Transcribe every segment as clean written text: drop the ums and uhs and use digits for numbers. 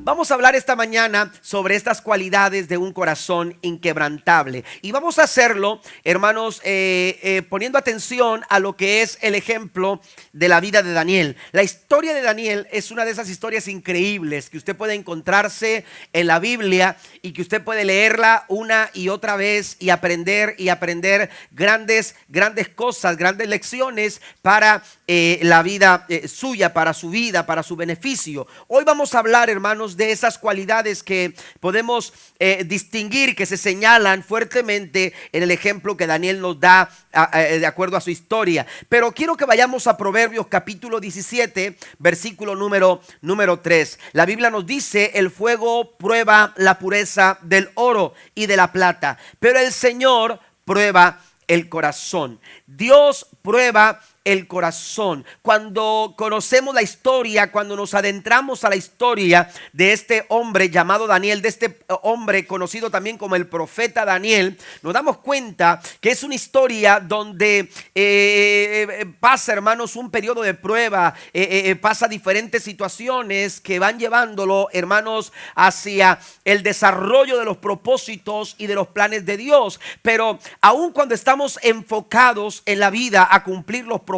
Vamos a hablar esta mañana sobre estas cualidades de un corazón inquebrantable. Y vamos a hacerlo, hermanos, poniendo atención a lo que es el ejemplo de la vida de Daniel. La historia de Daniel es una de esas historias increíbles que usted puede encontrarse en la Biblia y que usted puede leerla una y otra vez y aprender grandes cosas, grandes lecciones para la vida suya, para su vida, para su beneficio. Hoy vamos a hablar, hermanos, de esas cualidades que podemos distinguir, que se señalan fuertemente en el ejemplo que Daniel nos da de acuerdo a su historia. Pero quiero que vayamos a Proverbios capítulo 17, versículo número 3. La Biblia nos dice: el fuego prueba la pureza del oro y de la plata, pero el Señor prueba el corazón. Dios prueba el corazón. Cuando conocemos la historia, cuando nos adentramos a la historia de este hombre llamado Daniel, de este hombre conocido también como el profeta Daniel, nos damos cuenta que es una historia donde pasa, hermanos, un periodo de prueba, pasa diferentes situaciones que van llevándolo, hermanos, hacia el desarrollo de los propósitos y de los planes de Dios. Pero aun cuando estamos enfocados en la vida a cumplir los propósitos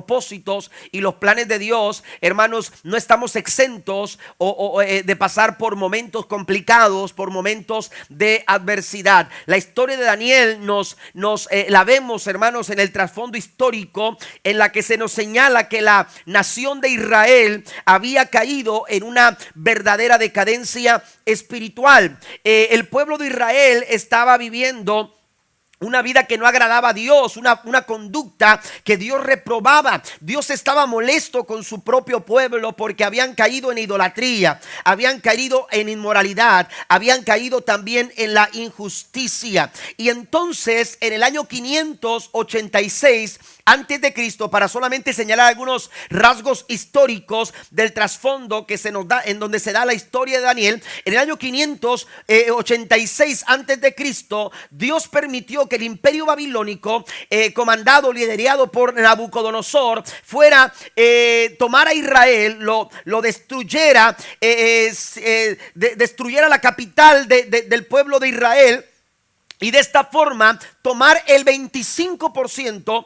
y los planes de Dios, hermanos, no estamos exentos de pasar por momentos complicados, por momentos de adversidad. La historia de Daniel la vemos, hermanos, en el trasfondo histórico, en la que se nos señala que la nación de Israel había caído en una verdadera decadencia espiritual. El pueblo de Israel estaba viviendo una vida que no agradaba a Dios, una conducta que Dios reprobaba. Dios estaba molesto con su propio pueblo porque habían caído en idolatría, habían caído en inmoralidad, habían caído también en la injusticia. Y entonces, en el año 586 antes de Cristo, para solamente señalar algunos rasgos históricos del trasfondo que se nos da, en donde se da la historia de Daniel, en el año 586 antes de Cristo, Dios permitió que el imperio babilónico, comandado, liderado por Nabucodonosor, fuera tomara a Israel, lo destruyera, destruyera la capital del pueblo de Israel, y de esta forma tomar el 25%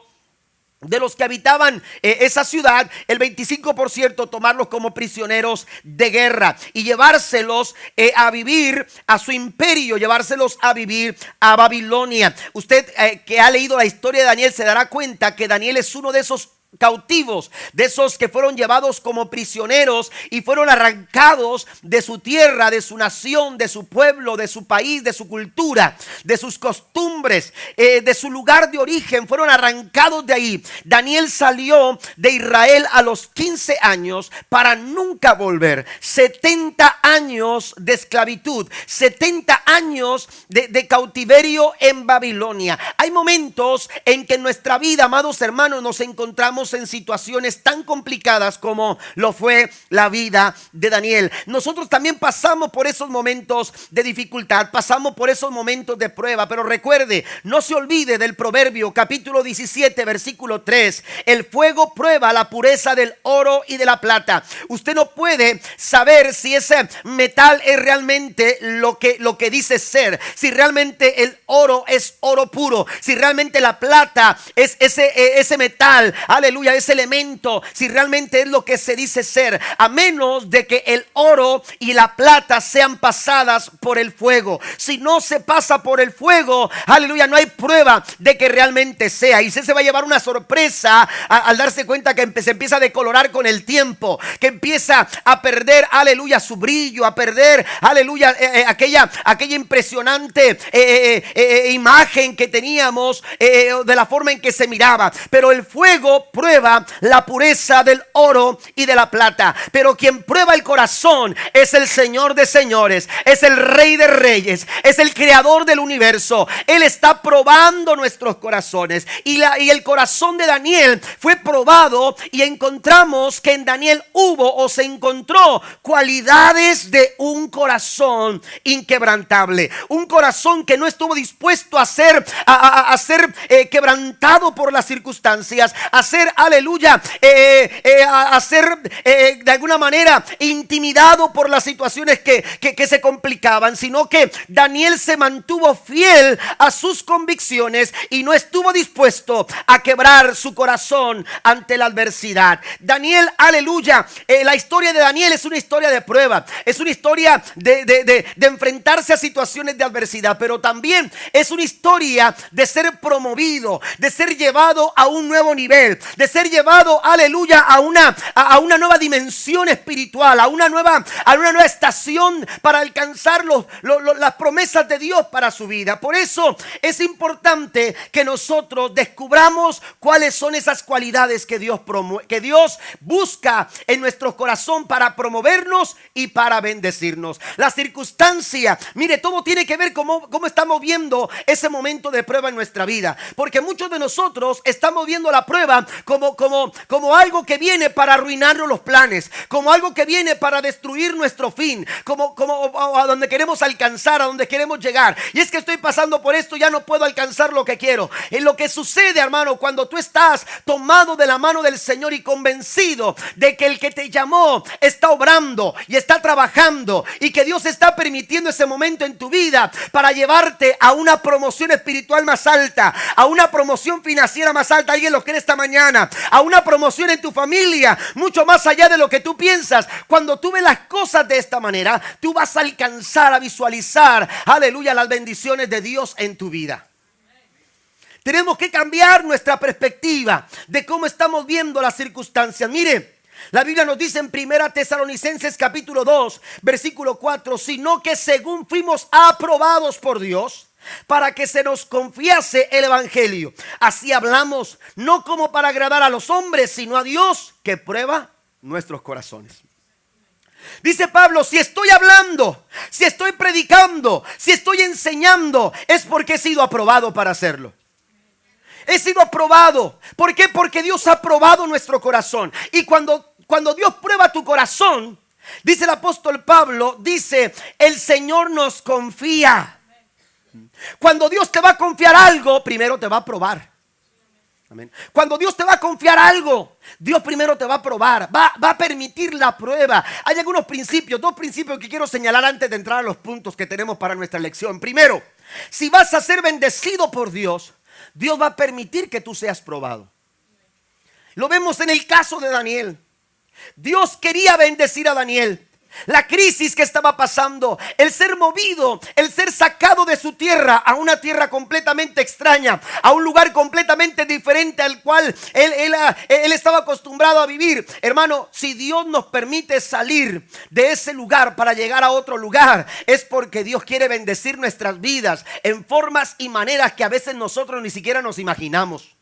de los que habitaban esa ciudad, el 25%, tomarlos como prisioneros de guerra y llevárselos a vivir a su imperio, llevárselos a vivir a Babilonia. Usted que ha leído la historia de Daniel se dará cuenta que Daniel es uno de esos cautivos, de esos que fueron llevados como prisioneros y fueron arrancados de su tierra, de su nación, de su pueblo, de su país, de su cultura, de sus costumbres, de su lugar de origen. Fueron arrancados de ahí. Daniel salió de Israel a los 15 años para nunca volver. 70 años de esclavitud, 70 años de cautiverio en Babilonia. Hay momentos en que en nuestra vida, amados hermanos, nos encontramos en situaciones tan complicadas como lo fue la vida de Daniel. Nosotros también pasamos por esos momentos de dificultad, pasamos por esos momentos de prueba, pero recuerde, no se olvide del Proverbio capítulo 17 versículo 3. El fuego prueba la pureza del oro y de la plata. Usted no puede saber si ese metal es realmente lo que dice ser, si realmente el oro es oro puro, si realmente la plata es ese metal, aleluya, ese elemento, si realmente es lo que se dice ser, a menos de que el oro y la plata sean pasadas por el fuego. Si no se pasa por el fuego, aleluya, no hay prueba de que realmente sea. Y usted se va a llevar una sorpresa al darse cuenta que se empieza a decolorar con el tiempo, que empieza a perder, aleluya, su brillo, a perder, aleluya, aquella impresionante imagen que teníamos, de la forma en que se miraba. Pero el fuego prueba la pureza del oro y de la plata, pero quien prueba el corazón es el Señor de señores, es el Rey de reyes, es el creador del universo. Él está probando nuestros corazones, y el corazón de Daniel fue probado, y encontramos que en Daniel hubo o se encontró cualidades de un corazón inquebrantable, un corazón que no estuvo dispuesto a ser quebrantado por las circunstancias, a ser ser, aleluya, a ser de alguna manera intimidado por las situaciones que se complicaban, sino que Daniel se mantuvo fiel a sus convicciones y no estuvo dispuesto a quebrar su corazón ante la adversidad. Daniel, aleluya, la historia de Daniel es una historia de prueba, es una historia de enfrentarse a situaciones de adversidad, pero también es una historia de ser promovido, de ser llevado a un nuevo nivel, de ser llevado, aleluya, a una nueva dimensión espiritual, a una nueva estación para alcanzar las promesas de Dios para su vida. Por eso es importante que nosotros descubramos cuáles son esas cualidades que Dios busca en nuestro corazón para promovernos y para bendecirnos. La circunstancia, mire, todo tiene que ver cómo estamos viendo ese momento de prueba en nuestra vida, porque muchos de nosotros estamos viendo la prueba como algo que viene para arruinarnos los planes, como algo que viene para destruir nuestro fin, como a donde queremos alcanzar, a donde queremos llegar. Y es que estoy pasando por esto, ya no puedo alcanzar lo que quiero. En lo que sucede, hermano, cuando tú estás tomado de la mano del Señor y convencido de que el que te llamó está obrando y está trabajando, y que Dios está permitiendo ese momento en tu vida para llevarte a una promoción espiritual más alta, a una promoción financiera más alta. Alguien lo cree esta mañana, a una promoción en tu familia, mucho más allá de lo que tú piensas. Cuando tú ves las cosas de esta manera, tú vas a alcanzar a visualizar, aleluya, las bendiciones de Dios en tu vida. Tenemos que cambiar nuestra perspectiva de cómo estamos viendo las circunstancias. Mire, la Biblia nos dice en 1 Tesalonicenses capítulo 2, versículo 4, sino que según fuimos aprobados por Dios, para que se nos confiase el evangelio, así hablamos, no como para agradar a los hombres, sino a Dios que prueba nuestros corazones. Dice Pablo, si estoy hablando, si estoy predicando, si estoy enseñando, es porque he sido aprobado para hacerlo. He sido aprobado. ¿Por qué? Porque Dios ha probado nuestro corazón. Y cuando Dios prueba tu corazón, dice el apóstol Pablo, dice, el Señor nos confía. Cuando Dios te va a confiar algo, primero te va a probar. Amén. Cuando Dios te va a confiar algo, Dios primero te va a probar, va a permitir la prueba. Hay algunos principios, dos principios que quiero señalar antes de entrar a los puntos que tenemos para nuestra lección. Primero, si vas a ser bendecido por Dios, Dios va a permitir que tú seas probado. Lo vemos en el caso de Daniel. Dios quería bendecir a Daniel. La crisis que estaba pasando, el ser movido, el ser sacado de su tierra a una tierra completamente extraña, a un lugar completamente diferente al cual él estaba acostumbrado a vivir. Hermano, si Dios nos permite salir de ese lugar para llegar a otro lugar, es porque Dios quiere bendecir nuestras vidas en formas y maneras que a veces nosotros ni siquiera nos imaginamos.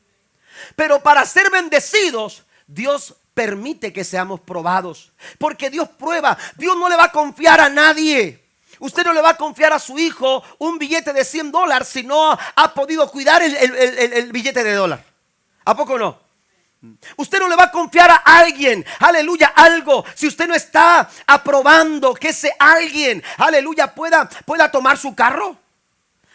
Pero para ser bendecidos, Dios permite que seamos probados, porque Dios prueba. Dios no le va a confiar a nadie. Usted no le va a confiar a su hijo un billete de $100 si no ha podido cuidar el billete de $1. ¿A poco no? Usted no le va a confiar a alguien, aleluya, algo, si usted no está aprobando que ese alguien, aleluya, pueda tomar su carro.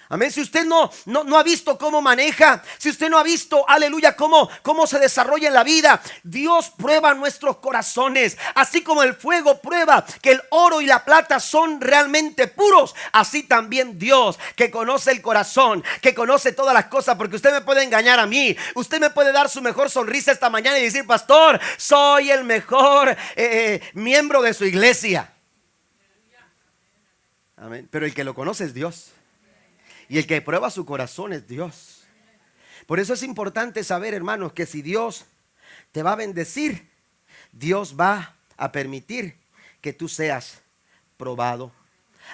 Amén. Si usted no ha visto cómo maneja, si usted no ha visto, aleluya, cómo se desarrolla en la vida, Dios prueba nuestros corazones. Así como el fuego prueba que el oro y la plata son realmente puros, así también Dios, que conoce el corazón, que conoce todas las cosas, porque usted me puede engañar a mí, usted me puede dar su mejor sonrisa esta mañana y decir, pastor, soy el mejor miembro de su iglesia. Amén. Pero el que lo conoce es Dios. Y el que prueba su corazón es Dios. Por eso es importante saber, hermanos, que si Dios te va a bendecir, Dios va a permitir que tú seas probado.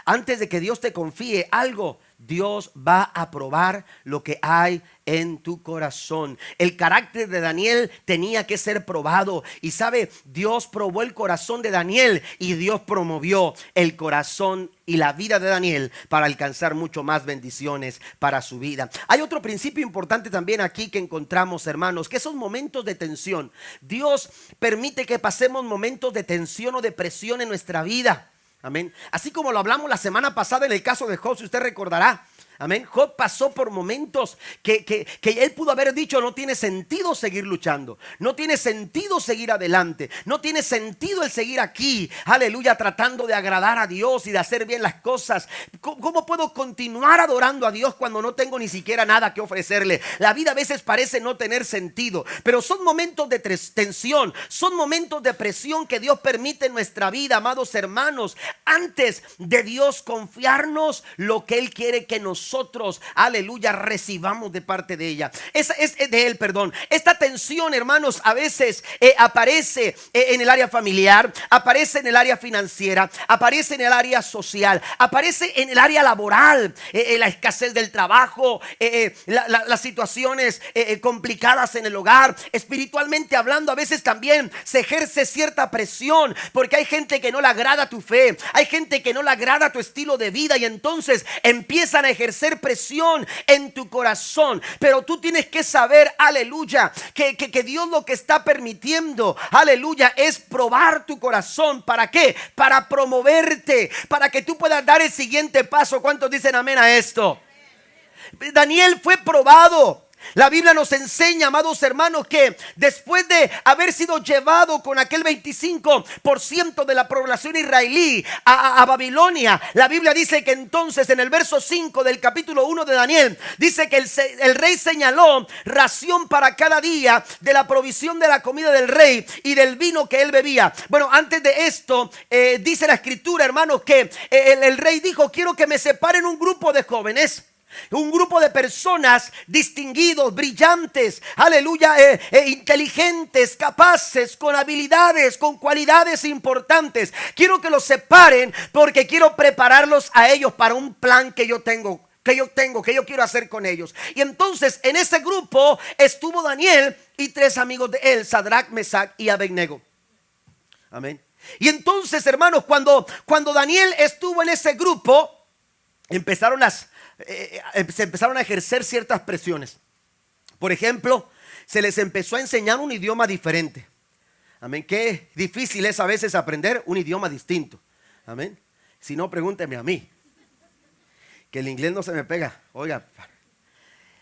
Antes de que Dios te confíe algo, Dios va a probar lo que hay en tu corazón. El carácter de Daniel tenía que ser probado. Y sabe, Dios probó el corazón de Daniel y Dios promovió el corazón y la vida de Daniel para alcanzar mucho más bendiciones para su vida. Hay otro principio importante también aquí que encontramos, hermanos, que son momentos de tensión. Dios permite que pasemos momentos de tensión o de presión en nuestra vida. Amén. Así como lo hablamos la semana pasada en el caso de Job, si usted recordará. Amén. Job pasó por momentos que él pudo haber dicho: no tiene sentido seguir luchando, no tiene sentido seguir adelante, no tiene sentido el seguir aquí, aleluya, tratando de agradar a Dios y de hacer bien las cosas. ¿Cómo puedo continuar adorando a Dios cuando no tengo ni siquiera nada que ofrecerle? La vida a veces parece no tener sentido, pero son momentos de tensión, son momentos de presión que Dios permite en nuestra vida, amados hermanos, antes de Dios confiarnos lo que Él quiere que nosotros, aleluya, recibamos de parte de ella. Esa es de Él, perdón. Esta tensión, hermanos, a veces aparece en el área familiar, aparece en el área financiera, aparece en el área social, aparece en el área laboral, la escasez del trabajo, las situaciones complicadas en el hogar. Espiritualmente hablando, a veces también se ejerce cierta presión, porque hay gente que no le agrada tu fe, hay gente que no le agrada tu estilo de vida, y entonces empiezan a ejercer presión en tu corazón. Pero tú tienes que saber, aleluya, que Dios lo que está permitiendo, aleluya, es probar tu corazón. ¿Para qué? Para promoverte, para que tú puedas dar el siguiente paso. ¿Cuántos dicen amén a esto? Daniel fue probado. La Biblia nos enseña, amados hermanos, que después de haber sido llevado con aquel 25% de la población israelí a Babilonia, la Biblia dice que entonces en el verso 5 del capítulo 1 de Daniel, dice que el rey señaló ración para cada día de la provisión de la comida del rey y del vino que él bebía. Bueno, antes de esto, dice la escritura, hermanos, que el rey dijo: quiero que me separen un grupo de jóvenes, un grupo de personas distinguidos, brillantes, aleluya, inteligentes, capaces, con habilidades, con cualidades importantes. Quiero que los separen porque quiero prepararlos a ellos para un plan que yo quiero hacer con ellos. Y entonces en ese grupo estuvo Daniel y 3 amigos de él, Sadrach, Mesach y Abednego. Amén. Y entonces, hermanos, cuando Daniel estuvo en ese grupo, se empezaron a ejercer ciertas presiones. Por ejemplo, se les empezó a enseñar un idioma diferente. Amén. Qué difícil es a veces aprender un idioma distinto. Amén. Si no, pregúnteme a mí, que el inglés no se me pega. Oiga,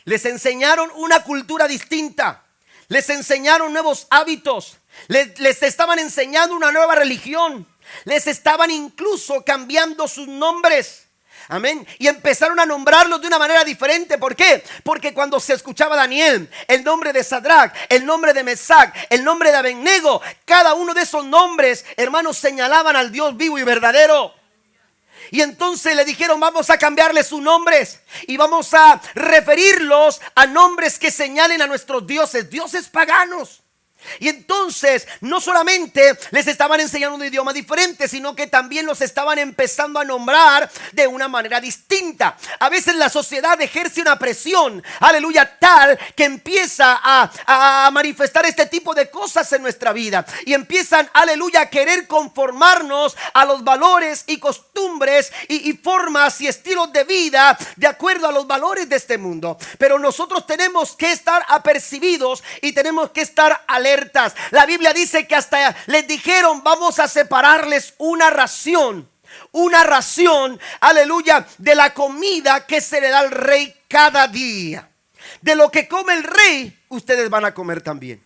les enseñaron una cultura distinta, les enseñaron nuevos hábitos, les estaban enseñando una nueva religión, les estaban incluso cambiando sus nombres. Amén. Y empezaron a nombrarlos de una manera diferente. ¿Por qué? Porque cuando se escuchaba Daniel, el nombre de Sadrach, el nombre de Mesach, el nombre de Abednego, cada uno de esos nombres, hermanos, señalaban al Dios vivo y verdadero. Y entonces le dijeron: vamos a cambiarle sus nombres y vamos a referirlos a nombres que señalen a nuestros dioses paganos. Y entonces no solamente les estaban enseñando un idioma diferente, sino que también los estaban empezando a nombrar de una manera distinta. A veces la sociedad ejerce una presión, aleluya, tal que empieza a manifestar este tipo de cosas en nuestra vida. Y empiezan, aleluya, a querer conformarnos a los valores y costumbres y formas y estilos de vida de acuerdo a los valores de este mundo. Pero nosotros tenemos que estar apercibidos y tenemos que estar alertas. La Biblia dice que hasta les dijeron: vamos a separarles una ración, aleluya, de la comida que se le da al rey cada día. De lo que come el rey, ustedes van a comer también.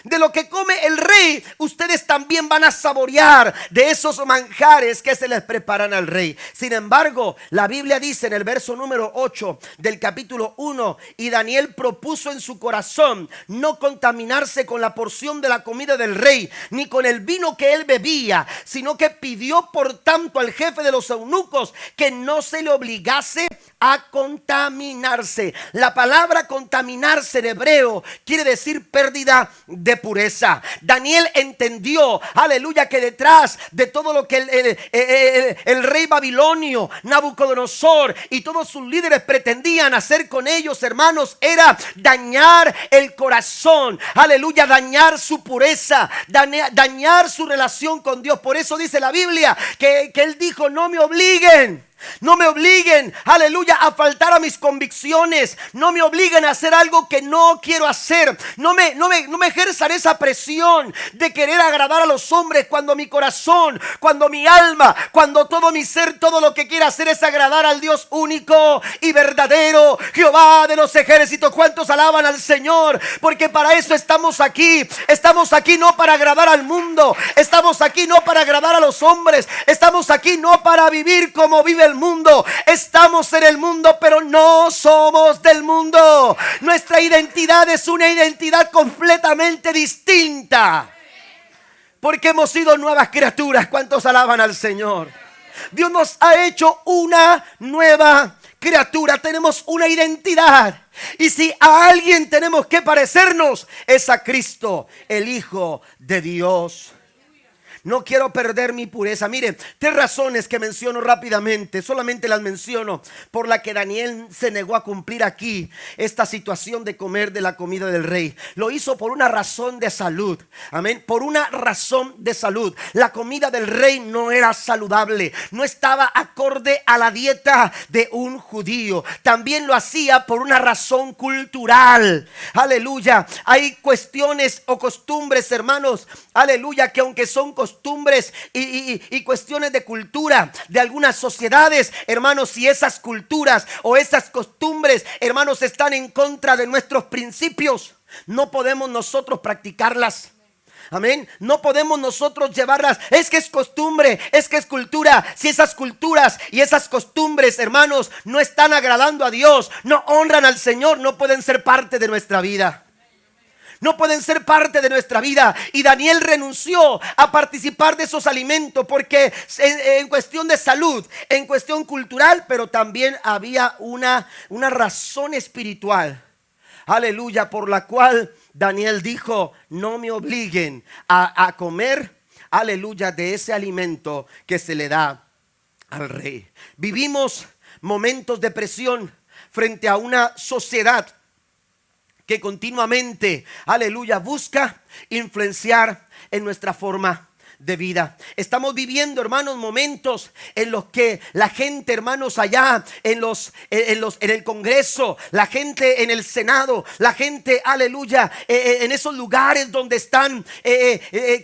De lo que come el rey, ustedes también van a saborear de esos manjares que se les preparan al rey. Sin embargo, la Biblia dice en el verso número 8 del capítulo 1: y Daniel propuso en su corazón no contaminarse con la porción de la comida del rey, ni con el vino que él bebía, sino que pidió por tanto al jefe de los eunucos que no se le obligase a contaminarse. La palabra contaminarse en hebreo quiere decir pérdida de pureza. Daniel entendió, aleluya, que detrás de todo lo que el rey babilonio Nabucodonosor y todos sus líderes pretendían hacer con ellos, hermanos, era dañar el corazón, aleluya, dañar su pureza, dañar su relación con Dios. Por eso dice la Biblia que él dijo: no me obliguen No me obliguen, aleluya, a faltar a mis convicciones. No me obliguen a hacer algo que no quiero hacer. No me ejerzan esa presión de querer agradar a los hombres cuando mi corazón, cuando mi alma, cuando todo mi ser, todo lo que quiero hacer es agradar al Dios único y verdadero, Jehová de los ejércitos. ¿Cuántos alaban al Señor? Porque para eso estamos aquí. Estamos aquí no para agradar al mundo. Estamos aquí no para agradar a los hombres. Estamos aquí no para vivir como vive el mundo. Estamos en el mundo, pero no somos del mundo. Nuestra identidad es una identidad completamente distinta, porque hemos sido nuevas criaturas. ¿Cuántos alaban al Señor? Dios nos ha hecho una nueva criatura. Tenemos una identidad, y si a alguien tenemos que parecernos, es a Cristo, el Hijo de Dios. No quiero perder mi pureza. Mire, 3 razones que menciono rápidamente, solamente las menciono, por la que Daniel se negó a cumplir aquí esta situación de comer de la comida del rey. Lo hizo por una razón de salud. Amén. Por una razón de salud. La comida del rey no era saludable, no estaba acorde a la dieta de un judío. También lo hacía por una razón cultural. Aleluya. Hay cuestiones o costumbres, hermanos, aleluya, que aunque son costumbres y cuestiones de cultura de algunas sociedades, hermanos, si esas culturas o esas costumbres, hermanos, están en contra de nuestros principios, no podemos nosotros practicarlas. Amén. No podemos nosotros llevarlas. Es que es costumbre, es que es cultura. Si esas culturas y esas costumbres, hermanos, no están agradando a Dios, no honran al Señor, no pueden ser parte de nuestra vida. No pueden ser parte de nuestra vida. Y Daniel renunció a participar de esos alimentos porque en cuestión de salud, en cuestión cultural, pero también había una razón espiritual. Aleluya, por la cual Daniel dijo: no me obliguen a comer, aleluya, de ese alimento que se le da al rey. Vivimos momentos de presión frente a una sociedad que continuamente, aleluya, busca influenciar en nuestra forma de vida. Estamos viviendo, hermanos, momentos en los que la gente, hermanos, allá en el Congreso, la gente en el Senado, la gente, aleluya, en esos lugares donde están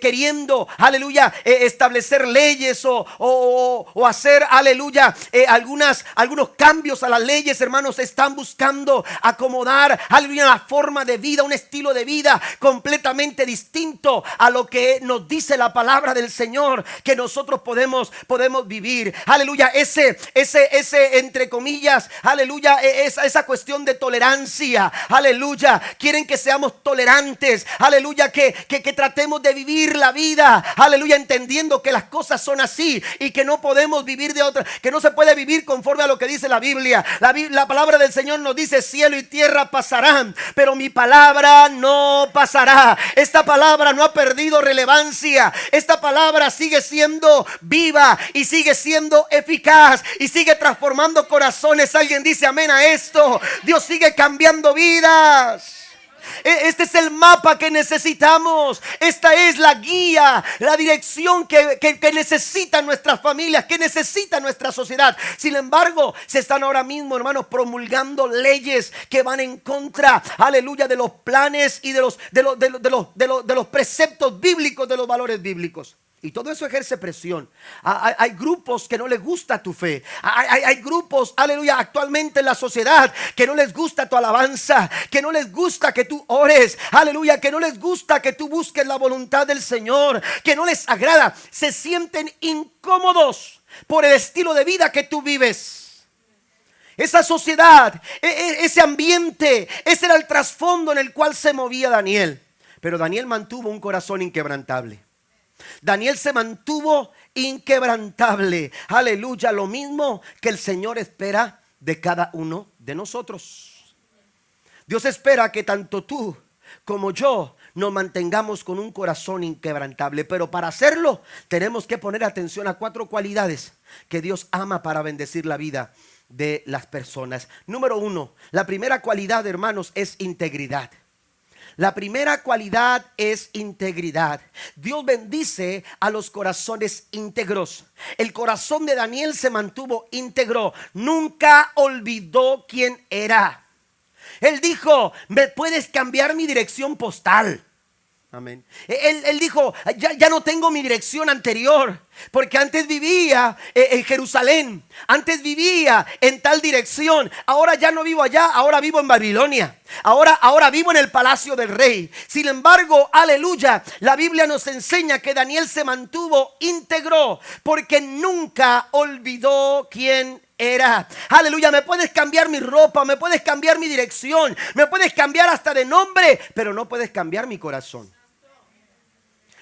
queriendo, aleluya, establecer leyes o hacer, aleluya, algunos cambios a las leyes, hermanos, están buscando acomodar, aleluya, una forma de vida, un estilo de vida completamente distinto a lo que nos dice la palabra del Señor que nosotros podemos vivir. Aleluya, ese entre comillas, aleluya, esa cuestión de tolerancia. Aleluya, quieren que seamos tolerantes. Aleluya, que tratemos de vivir la vida. Aleluya, entendiendo que las cosas son así y que no podemos vivir de otra, que no se puede vivir conforme a lo que dice la Biblia. La palabra del Señor nos dice: cielo y tierra pasarán, pero mi palabra no pasará. Esta palabra no ha perdido relevancia. Esta palabra sigue siendo viva y sigue siendo eficaz y sigue transformando corazones. Alguien dice amén a esto. Dios sigue cambiando vidas. Este es el mapa que necesitamos. Esta es la guía, la dirección que necesitan nuestras familias, que necesita nuestra sociedad. Sin embargo, se están ahora mismo, hermanos, promulgando leyes que van en contra, aleluya, de los planes y de los preceptos bíblicos, de los valores bíblicos. Y todo eso ejerce presión. Hay grupos que no les gusta tu fe. Hay grupos, aleluya, actualmente en la sociedad que no les gusta tu alabanza, que no les gusta que tú ores, aleluya, que no les gusta que tú busques la voluntad del Señor, que no les agrada. Se sienten incómodos por el estilo de vida que tú vives. Esa sociedad, ese ambiente, ese era el trasfondo en el cual se movía Daniel. Pero Daniel mantuvo un corazón inquebrantable. Daniel se mantuvo inquebrantable. Aleluya, lo mismo que el Señor espera de cada uno de nosotros. Dios espera que tanto tú como yo nos mantengamos con un corazón inquebrantable. Pero para hacerlo tenemos que poner atención a 4 cualidades que Dios ama para bendecir la vida de las personas. Número 1, la primera cualidad, hermanos, es integridad. La primera cualidad es integridad. Dios bendice a los corazones íntegros. El corazón de Daniel se mantuvo íntegro. Nunca olvidó quién era. Él dijo: ¿me puedes cambiar mi dirección postal? Amén. Él dijo: ya no tengo mi dirección anterior, porque antes vivía en Jerusalén, antes vivía en tal dirección, ahora ya no vivo allá, ahora vivo en Babilonia, ahora vivo en el palacio del rey. Sin embargo, aleluya, la Biblia nos enseña que Daniel se mantuvo íntegro porque nunca olvidó quién era. Aleluya, me puedes cambiar mi ropa, me puedes cambiar mi dirección, me puedes cambiar hasta de nombre, pero no puedes cambiar mi corazón.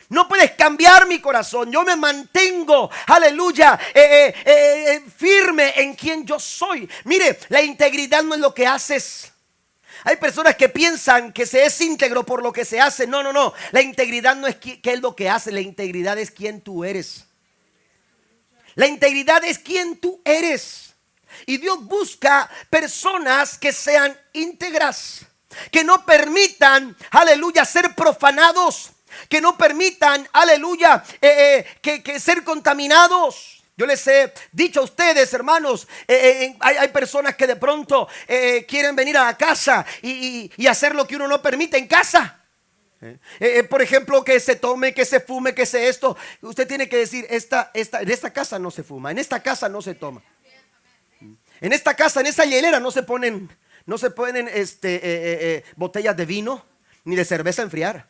No puedes cambiar mi corazón. Yo me mantengo, aleluya, firme en quien yo soy. Mire, la integridad no es lo que haces. Hay personas que piensan que se es íntegro por lo que se hace. No. La integridad no es qué es lo que hace. La integridad es quién tú eres. La integridad es quién tú eres. Y Dios busca personas que sean íntegras, que no permitan, aleluya, ser profanados, que no permitan, aleluya, que ser contaminados. Yo les he dicho a ustedes, hermanos, hay personas que de pronto quieren venir a la casa y hacer lo que uno no permite en casa. Por ejemplo, que se tome, que se fume, que se esto. Usted tiene que decir: en esta casa no se fuma, en esta casa no se toma, en esta casa, en esa hielera no se ponen botellas de vino ni de cerveza a enfriar.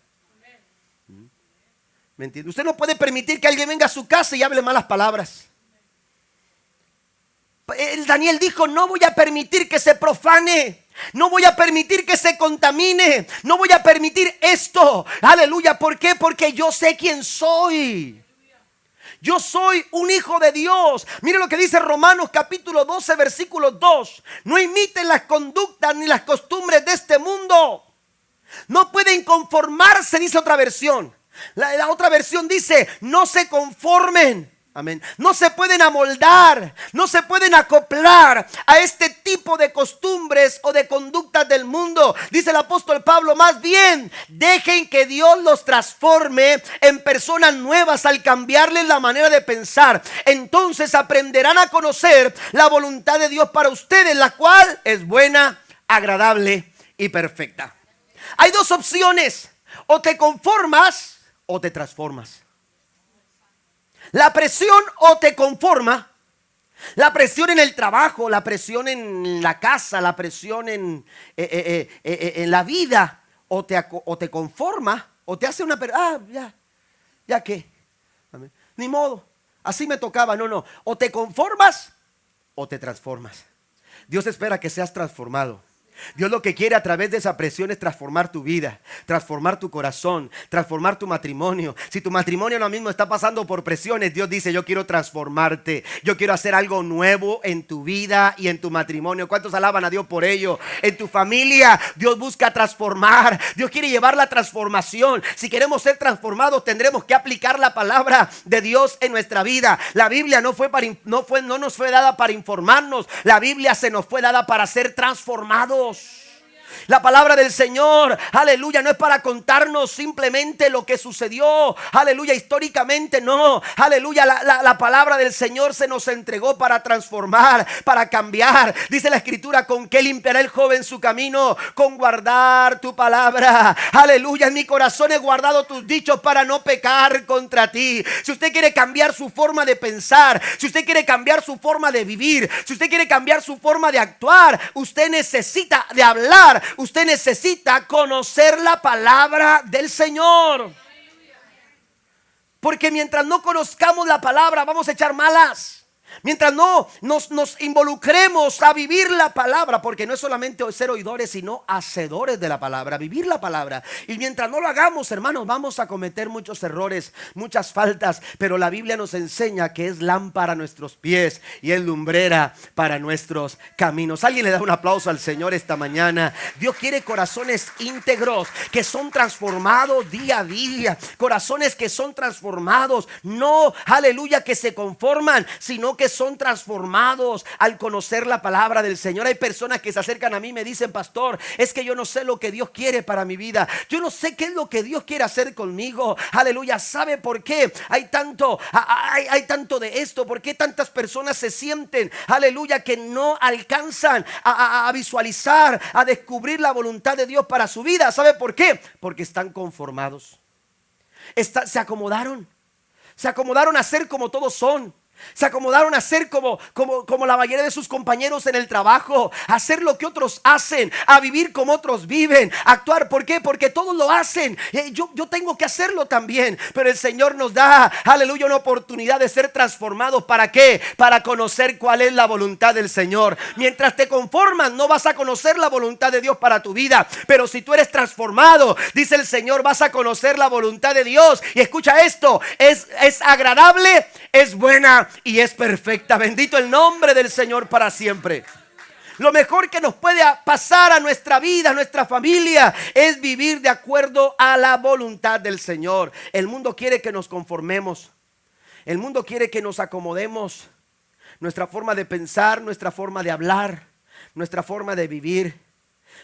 ¿Me entiende? Usted no puede permitir que alguien venga a su casa y hable malas palabras. Daniel dijo: no voy a permitir que se profane, no voy a permitir que se contamine, no voy a permitir esto. Aleluya, ¿por qué? Porque yo sé quién soy. Yo soy un hijo de Dios. Mire lo que dice Romanos capítulo 12 versículo 2. No imiten las conductas ni las costumbres de este mundo. No pueden conformarse, dice otra versión. La otra versión dice: no se conformen. Amén. No se pueden amoldar, no se pueden acoplar a este tipo de costumbres o de conductas del mundo. Dice el apóstol Pablo: más bien dejen que Dios los transforme en personas nuevas al cambiarles la manera de pensar. Entonces aprenderán a conocer la voluntad de Dios para ustedes, la cual es buena, agradable y perfecta. Hay dos opciones: o te conformas o te transformas. La presión o te conforma. La presión en el trabajo, la presión en la casa, la presión en la vida, o te conforma o te hace una ya qué, amén, ni modo, así me tocaba. No, o te conformas o te transformas. Dios espera que seas transformado. Dios lo que quiere a través de esa presión es transformar tu vida, transformar tu corazón, transformar tu matrimonio. Si tu matrimonio ahora mismo está pasando por presiones, Dios dice: yo quiero transformarte, yo quiero hacer algo nuevo en tu vida y en tu matrimonio. ¿Cuántos alaban a Dios por ello? En tu familia, Dios busca transformar. Dios quiere llevar la transformación. Si queremos ser transformados, tendremos que aplicar la palabra de Dios en nuestra vida. La Biblia no nos fue dada para informarnos. La Biblia se nos fue dada para ser transformados. La palabra del Señor, aleluya, no es para contarnos simplemente lo que sucedió, aleluya, históricamente. No, aleluya, la palabra del Señor se nos entregó para transformar, para cambiar. Dice la Escritura: ¿con qué limpiará el joven su camino? Con guardar tu palabra. Aleluya, en mi corazón he guardado tus dichos para no pecar contra ti. Si usted quiere cambiar su forma de pensar, si usted quiere cambiar su forma de vivir, si usted quiere cambiar su forma de actuar, usted necesita de hablar. Usted necesita conocer la palabra del Señor. Porque mientras no conozcamos la palabra, vamos a echar malas. Mientras no nos involucremos a vivir la palabra, porque no es solamente ser oidores, sino hacedores de la palabra, vivir la palabra. Y mientras no lo hagamos, hermanos, vamos a cometer muchos errores, muchas faltas. Pero la Biblia nos enseña que es lámpara a nuestros pies y es lumbrera para nuestros caminos. Alguien le da un aplauso al Señor esta mañana. Dios quiere corazones íntegros, que son transformados día a día. Corazones que son transformados, no, aleluya, que se conforman, sino sino que son transformados al conocer la palabra del Señor. Hay personas que se acercan a mí y me dicen: pastor, es que yo no sé lo que Dios quiere para mi vida. Yo no sé qué es lo que Dios quiere hacer conmigo. Aleluya. ¿Sabe por qué hay tanto de esto? ¿Por qué tantas personas se sienten, aleluya, que no alcanzan a visualizar, a descubrir la voluntad de Dios para su vida? ¿Sabe por qué? Porque están conformados. Se acomodaron a ser como todos son. Se acomodaron a ser como la mayoría de sus compañeros en el trabajo, a hacer lo que otros hacen, a vivir como otros viven, a actuar. ¿Por qué? Porque todos lo hacen. Yo tengo que hacerlo también. Pero el Señor nos da, aleluya, una oportunidad de ser transformados. ¿Para qué? Para conocer cuál es la voluntad del Señor. Mientras te conformas, no vas a conocer la voluntad de Dios para tu vida. Pero si tú eres transformado, dice el Señor, vas a conocer la voluntad de Dios. Y escucha esto: es agradable, es buena y es perfecta. Bendito el nombre del Señor para siempre. Lo mejor que nos puede pasar a nuestra vida, a nuestra familia, es vivir de acuerdo a la voluntad del Señor. El mundo quiere que nos conformemos. El mundo quiere que nos acomodemos. Nuestra forma de pensar, nuestra forma de hablar, nuestra forma de vivir.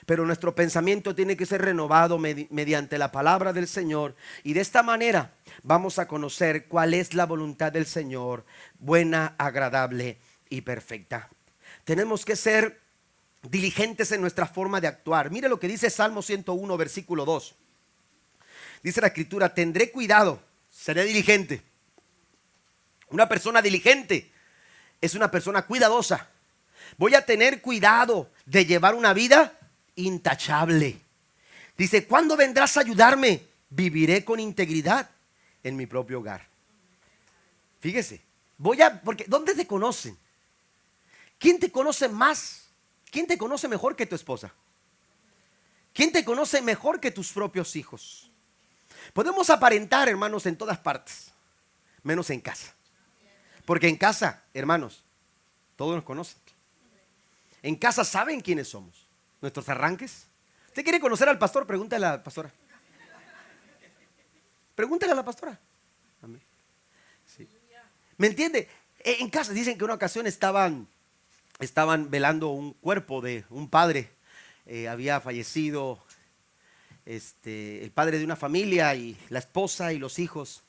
Pero nuestro pensamiento tiene que ser renovado mediante la palabra del Señor. Y de esta manera vamos a conocer cuál es la voluntad del Señor, buena, agradable y perfecta. Tenemos que ser diligentes en nuestra forma de actuar. Mire lo que dice Salmo 101, versículo 2. Dice la Escritura: tendré cuidado, seré diligente. Una persona diligente es una persona cuidadosa. Voy a tener cuidado de llevar una vida intachable. Dice: ¿cuándo vendrás a ayudarme? Viviré con integridad en mi propio hogar. Fíjese, porque ¿dónde te conocen? ¿Quién te conoce más? ¿Quién te conoce mejor que tu esposa? ¿Quién te conoce mejor que tus propios hijos? Podemos aparentar, hermanos, en todas partes, menos en casa. Porque en casa, hermanos, todos nos conocen. En casa saben quiénes somos. Nuestros arranques. ¿Usted quiere conocer al pastor? Pregúntale a la pastora. Pregúntale a la pastora. Amén. Sí. ¿Me entiende? En casa dicen que una ocasión estaban velando un cuerpo de un padre. Había fallecido el padre de una familia, y la esposa y los hijos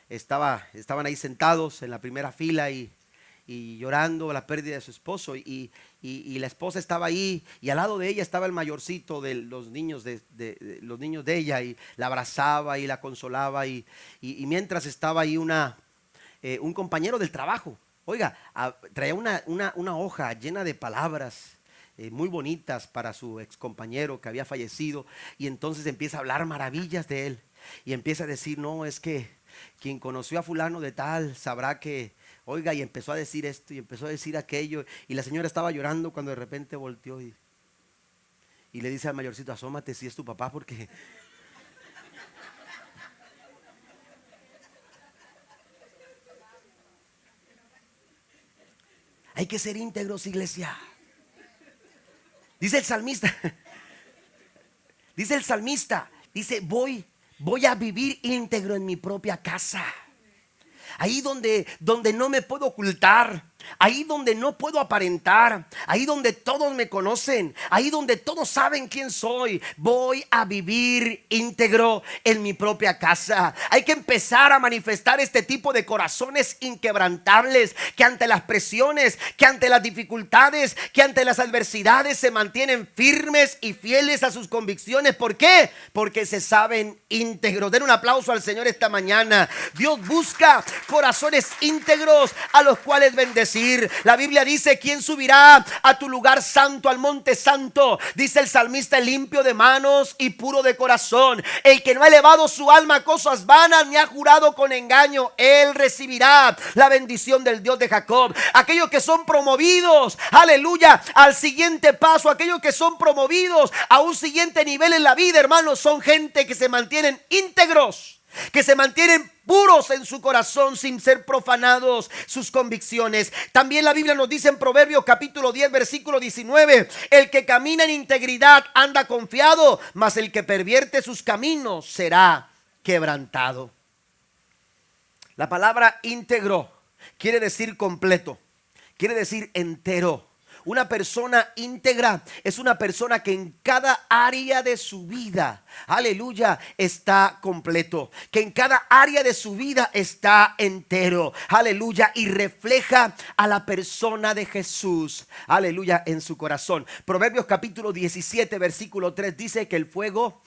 estaban ahí sentados en la primera fila y llorando la pérdida de su esposo, y la esposa estaba ahí, y al lado de ella estaba el mayorcito de los niños de ella, y la abrazaba y la consolaba, y mientras estaba ahí un compañero del trabajo, oiga, traía una hoja llena de palabras muy bonitas para su ex compañero que había fallecido, y entonces empieza a hablar maravillas de él, y empieza a decir: no, es que quien conoció a fulano de tal sabrá que, oiga, y empezó a decir esto y empezó a decir aquello, y la señora estaba llorando cuando de repente volteó y le dice al mayorcito: asómate si es tu papá, porque hay que ser íntegros, iglesia. Dice el salmista, dice: voy a vivir íntegro en mi propia casa. Ahí donde no me puedo ocultar, ahí donde no puedo aparentar, ahí donde todos me conocen, ahí donde todos saben quién soy, voy a vivir íntegro en mi propia casa. Hay que empezar a manifestar este tipo de corazones inquebrantables, que ante las presiones, que ante las dificultades, que ante las adversidades se mantienen firmes y fieles a sus convicciones. ¿Por qué? Porque se saben íntegros. Den un aplauso al Señor esta mañana. Dios busca corazones íntegros a los cuales bendecir. La Biblia dice: ¿quién subirá a tu lugar santo, al monte santo? Dice el salmista: limpio de manos y puro de corazón, el que no ha elevado su alma a cosas vanas ni ha jurado con engaño, él recibirá la bendición del Dios de Jacob. Aquellos que son promovidos, aleluya, al siguiente paso, aquellos que son promovidos a un siguiente nivel en la vida, hermanos, son gente que se mantienen íntegros, que se mantienen puros en su corazón, sin ser profanados sus convicciones. También la Biblia nos dice en Proverbios capítulo 10 versículo 19: el que camina en integridad anda confiado, mas el que pervierte sus caminos será quebrantado. La palabra íntegro quiere decir completo, quiere decir entero. Una persona íntegra es una persona que en cada área de su vida, aleluya, está completo. Que en cada área de su vida está entero, aleluya, y refleja a la persona de Jesús, aleluya, en su corazón. Proverbios capítulo 17, versículo 3 dice que el fuego,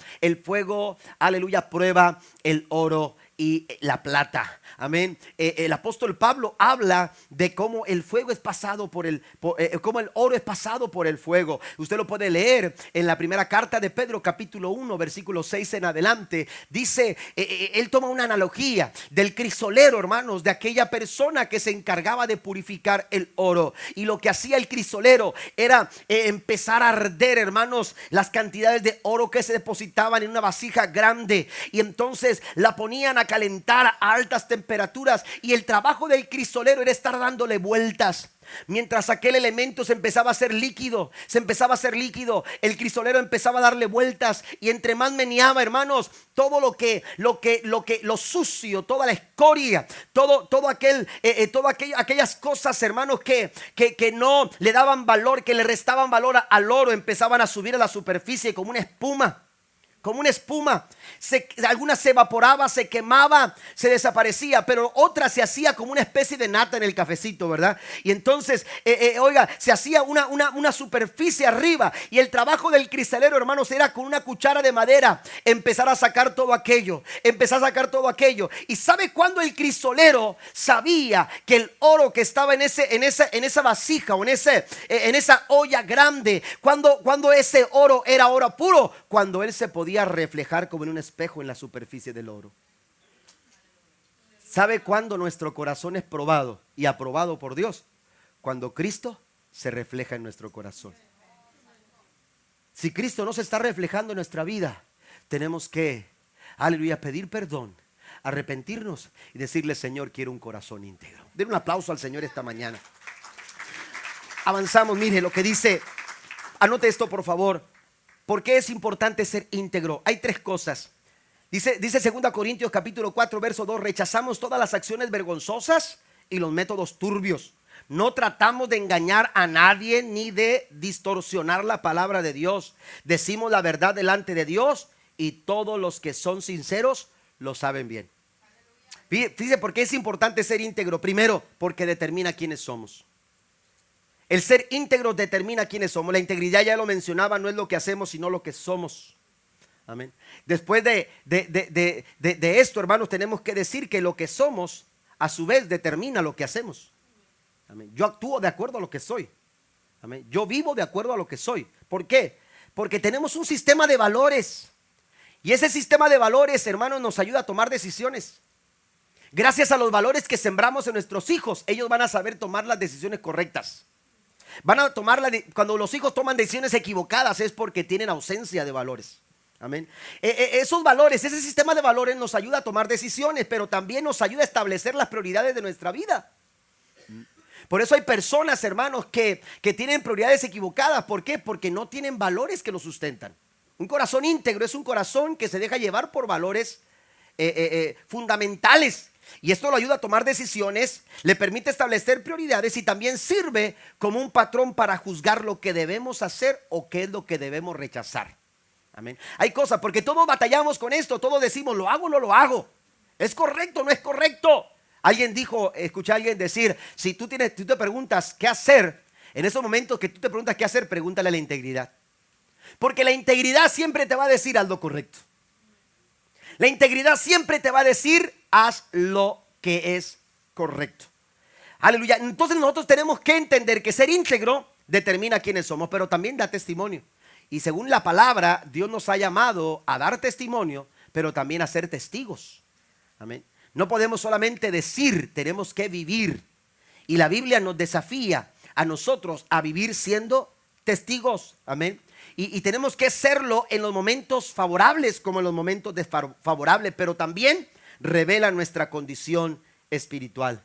aleluya, prueba el oro y la plata. Amén. El apóstol Pablo habla de cómo el fuego es pasado cómo el oro es pasado por el fuego. Usted lo puede leer en la primera carta de Pedro, capítulo 1, versículo 6 en adelante. Dice, él toma una analogía del crisolero, hermanos, de aquella persona que se encargaba de purificar el oro. Y lo que hacía el crisolero era empezar a arder, hermanos, las cantidades de oro que se depositaban en una vasija grande. Y entonces la ponían a calentar a altas temperaturas, y el trabajo del crisolero era estar dándole vueltas. Mientras aquel elemento se empezaba a hacer líquido, el crisolero empezaba a darle vueltas, y entre más meneaba, hermanos, todo lo sucio, toda la escoria, aquellas cosas, hermanos, que no le daban valor, que le restaban valor al oro, empezaban a subir a la superficie como una espuma. Alguna se evaporaba, se quemaba, se desaparecía, pero otra se hacía como una especie de nata en el cafecito, ¿verdad? Y entonces, se hacía una superficie arriba, y el trabajo del cristalero, hermanos, era con una cuchara de madera empezar a sacar todo aquello. ¿Y sabe cuándo el cristalero sabía que el oro que estaba en esa vasija o en esa olla grande, cuando ese oro era oro puro? Cuando él se podía reflejar como en un espejo en la superficie del oro. ¿Sabe cuándo nuestro corazón es probado y aprobado por Dios? Cuando Cristo se refleja en nuestro corazón. Si Cristo no se está reflejando en nuestra vida, tenemos que, aleluya, pedir perdón, arrepentirnos y decirle: Señor, quiero un corazón íntegro. Den un aplauso al Señor esta mañana. Avanzamos, mire lo que dice. Anote esto, por favor. ¿Por qué es importante ser íntegro? Hay tres cosas. Dice 2 Corintios capítulo 4, verso 2: rechazamos todas las acciones vergonzosas y los métodos turbios. No tratamos de engañar a nadie ni de distorsionar la palabra de Dios. Decimos la verdad delante de Dios, y todos los que son sinceros lo saben bien. Fíjese por qué es importante ser íntegro. Primero, porque determina quiénes somos. El ser íntegro determina quiénes somos. La integridad, ya lo mencionaba, no es lo que hacemos, sino lo que somos. Amén. Después de esto, hermanos, tenemos que decir que lo que somos, a su vez, determina lo que hacemos. Amén. Yo actúo de acuerdo a lo que soy. Amén. Yo vivo de acuerdo a lo que soy. ¿Por qué? Porque tenemos un sistema de valores. Y ese sistema de valores, hermanos, nos ayuda a tomar decisiones. Gracias a los valores que sembramos en nuestros hijos, ellos van a saber tomar las decisiones correctas. Cuando los hijos toman decisiones equivocadas, es porque tienen ausencia de valores. Amén. Esos valores, ese sistema de valores nos ayuda a tomar decisiones, pero también nos ayuda a establecer las prioridades de nuestra vida. Por eso hay personas, hermanos, que tienen prioridades equivocadas. ¿Por qué? Porque no tienen valores que los sustentan. Un corazón íntegro es un corazón que se deja llevar por valores fundamentales. Y esto lo ayuda a tomar decisiones, le permite establecer prioridades, y también sirve como un patrón para juzgar lo que debemos hacer o qué es lo que debemos rechazar. Amén. Hay cosas, porque todos batallamos con esto, todos decimos: ¿lo hago o no lo hago? ¿Es correcto o no es correcto? Alguien dijo, escuché a alguien decir: si tú te preguntas qué hacer, en esos momentos que tú te preguntas qué hacer, pregúntale a la integridad. Porque la integridad siempre te va a decir: haz lo correcto. La integridad siempre te va a decir: haz lo que es correcto. Aleluya. Entonces nosotros tenemos que entender que ser íntegro determina quiénes somos, pero también da testimonio. Y según la palabra, Dios nos ha llamado a dar testimonio, pero también a ser testigos. Amén. No podemos solamente decir, tenemos que vivir. Y la Biblia nos desafía a nosotros a vivir siendo testigos. Amén. Y tenemos que serlo en los momentos favorables como en los momentos desfavorables, pero también revela nuestra condición espiritual.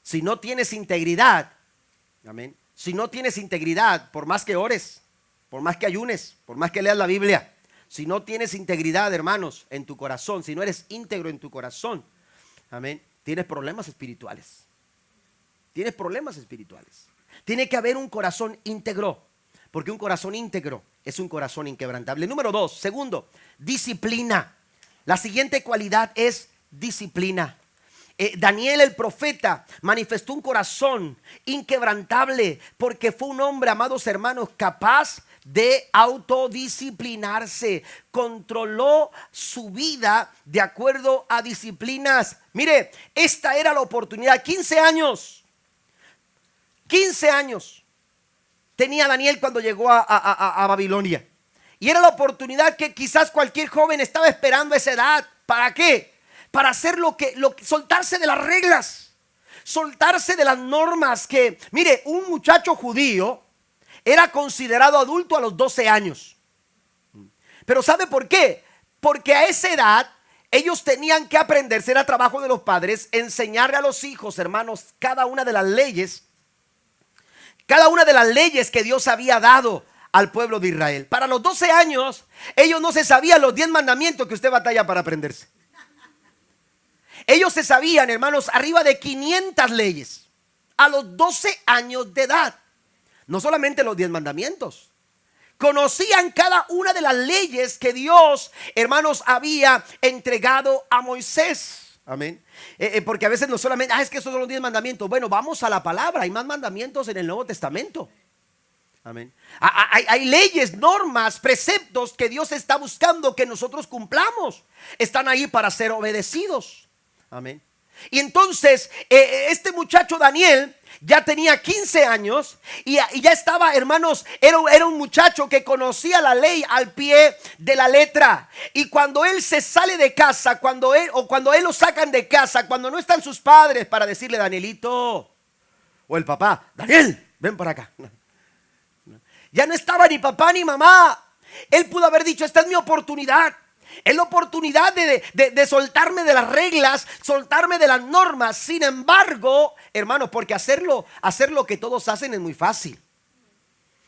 Si no tienes integridad, amén, si no tienes integridad, por más que ores, por más que ayunes, por más que leas la Biblia, si no tienes integridad, hermanos, en tu corazón, si no eres íntegro en tu corazón, amén, tienes problemas espirituales. Tienes problemas espirituales. Tiene que haber un corazón íntegro, porque un corazón íntegro es un corazón inquebrantable. Número 2, segundo, disciplina. La siguiente cualidad es disciplina. Daniel el profeta manifestó un corazón inquebrantable porque fue un hombre, amados hermanos, capaz de autodisciplinarse. Controló su vida de acuerdo a disciplinas. Mire, esta era la oportunidad. 15 años tenía Daniel cuando llegó a Babilonia. Y era la oportunidad que quizás cualquier joven estaba esperando a esa edad. ¿Para qué? Para hacer soltarse de las reglas, soltarse de las normas. Que, mire, un muchacho judío era considerado adulto a los 12 años. Pero ¿sabe por qué? Porque a esa edad ellos tenían que aprender, era trabajo de los padres, enseñarle a los hijos, hermanos, cada una de las leyes que Dios había dado al pueblo de Israel. Para los 12 años, ellos no se sabían los 10 mandamientos que usted batalla para aprenderse. Ellos se sabían, hermanos, arriba de 500 leyes a los 12 años de edad. No solamente los 10 mandamientos. Conocían cada una de las leyes que Dios, hermanos, había entregado a Moisés. Amén. Porque a veces no solamente, es que esos son los 10 mandamientos. Bueno, vamos a la palabra. Hay más mandamientos en el Nuevo Testamento. Amén. Hay leyes, normas, preceptos que Dios está buscando que nosotros cumplamos. Están ahí para ser obedecidos. Amén. Y entonces este muchacho Daniel ya tenía 15 años y ya estaba, hermanos, era un muchacho que conocía la ley al pie de la letra. Y cuando él se sale de casa, cuando él lo sacan de casa, cuando no están sus padres para decirle, Danielito, o el papá, Daniel, ven para acá. Ya no estaba ni papá ni mamá. Él pudo haber dicho, esta es mi oportunidad. Es la oportunidad de soltarme de las reglas, soltarme de las normas. Sin embargo, hermanos, porque hacer lo que todos hacen es muy fácil.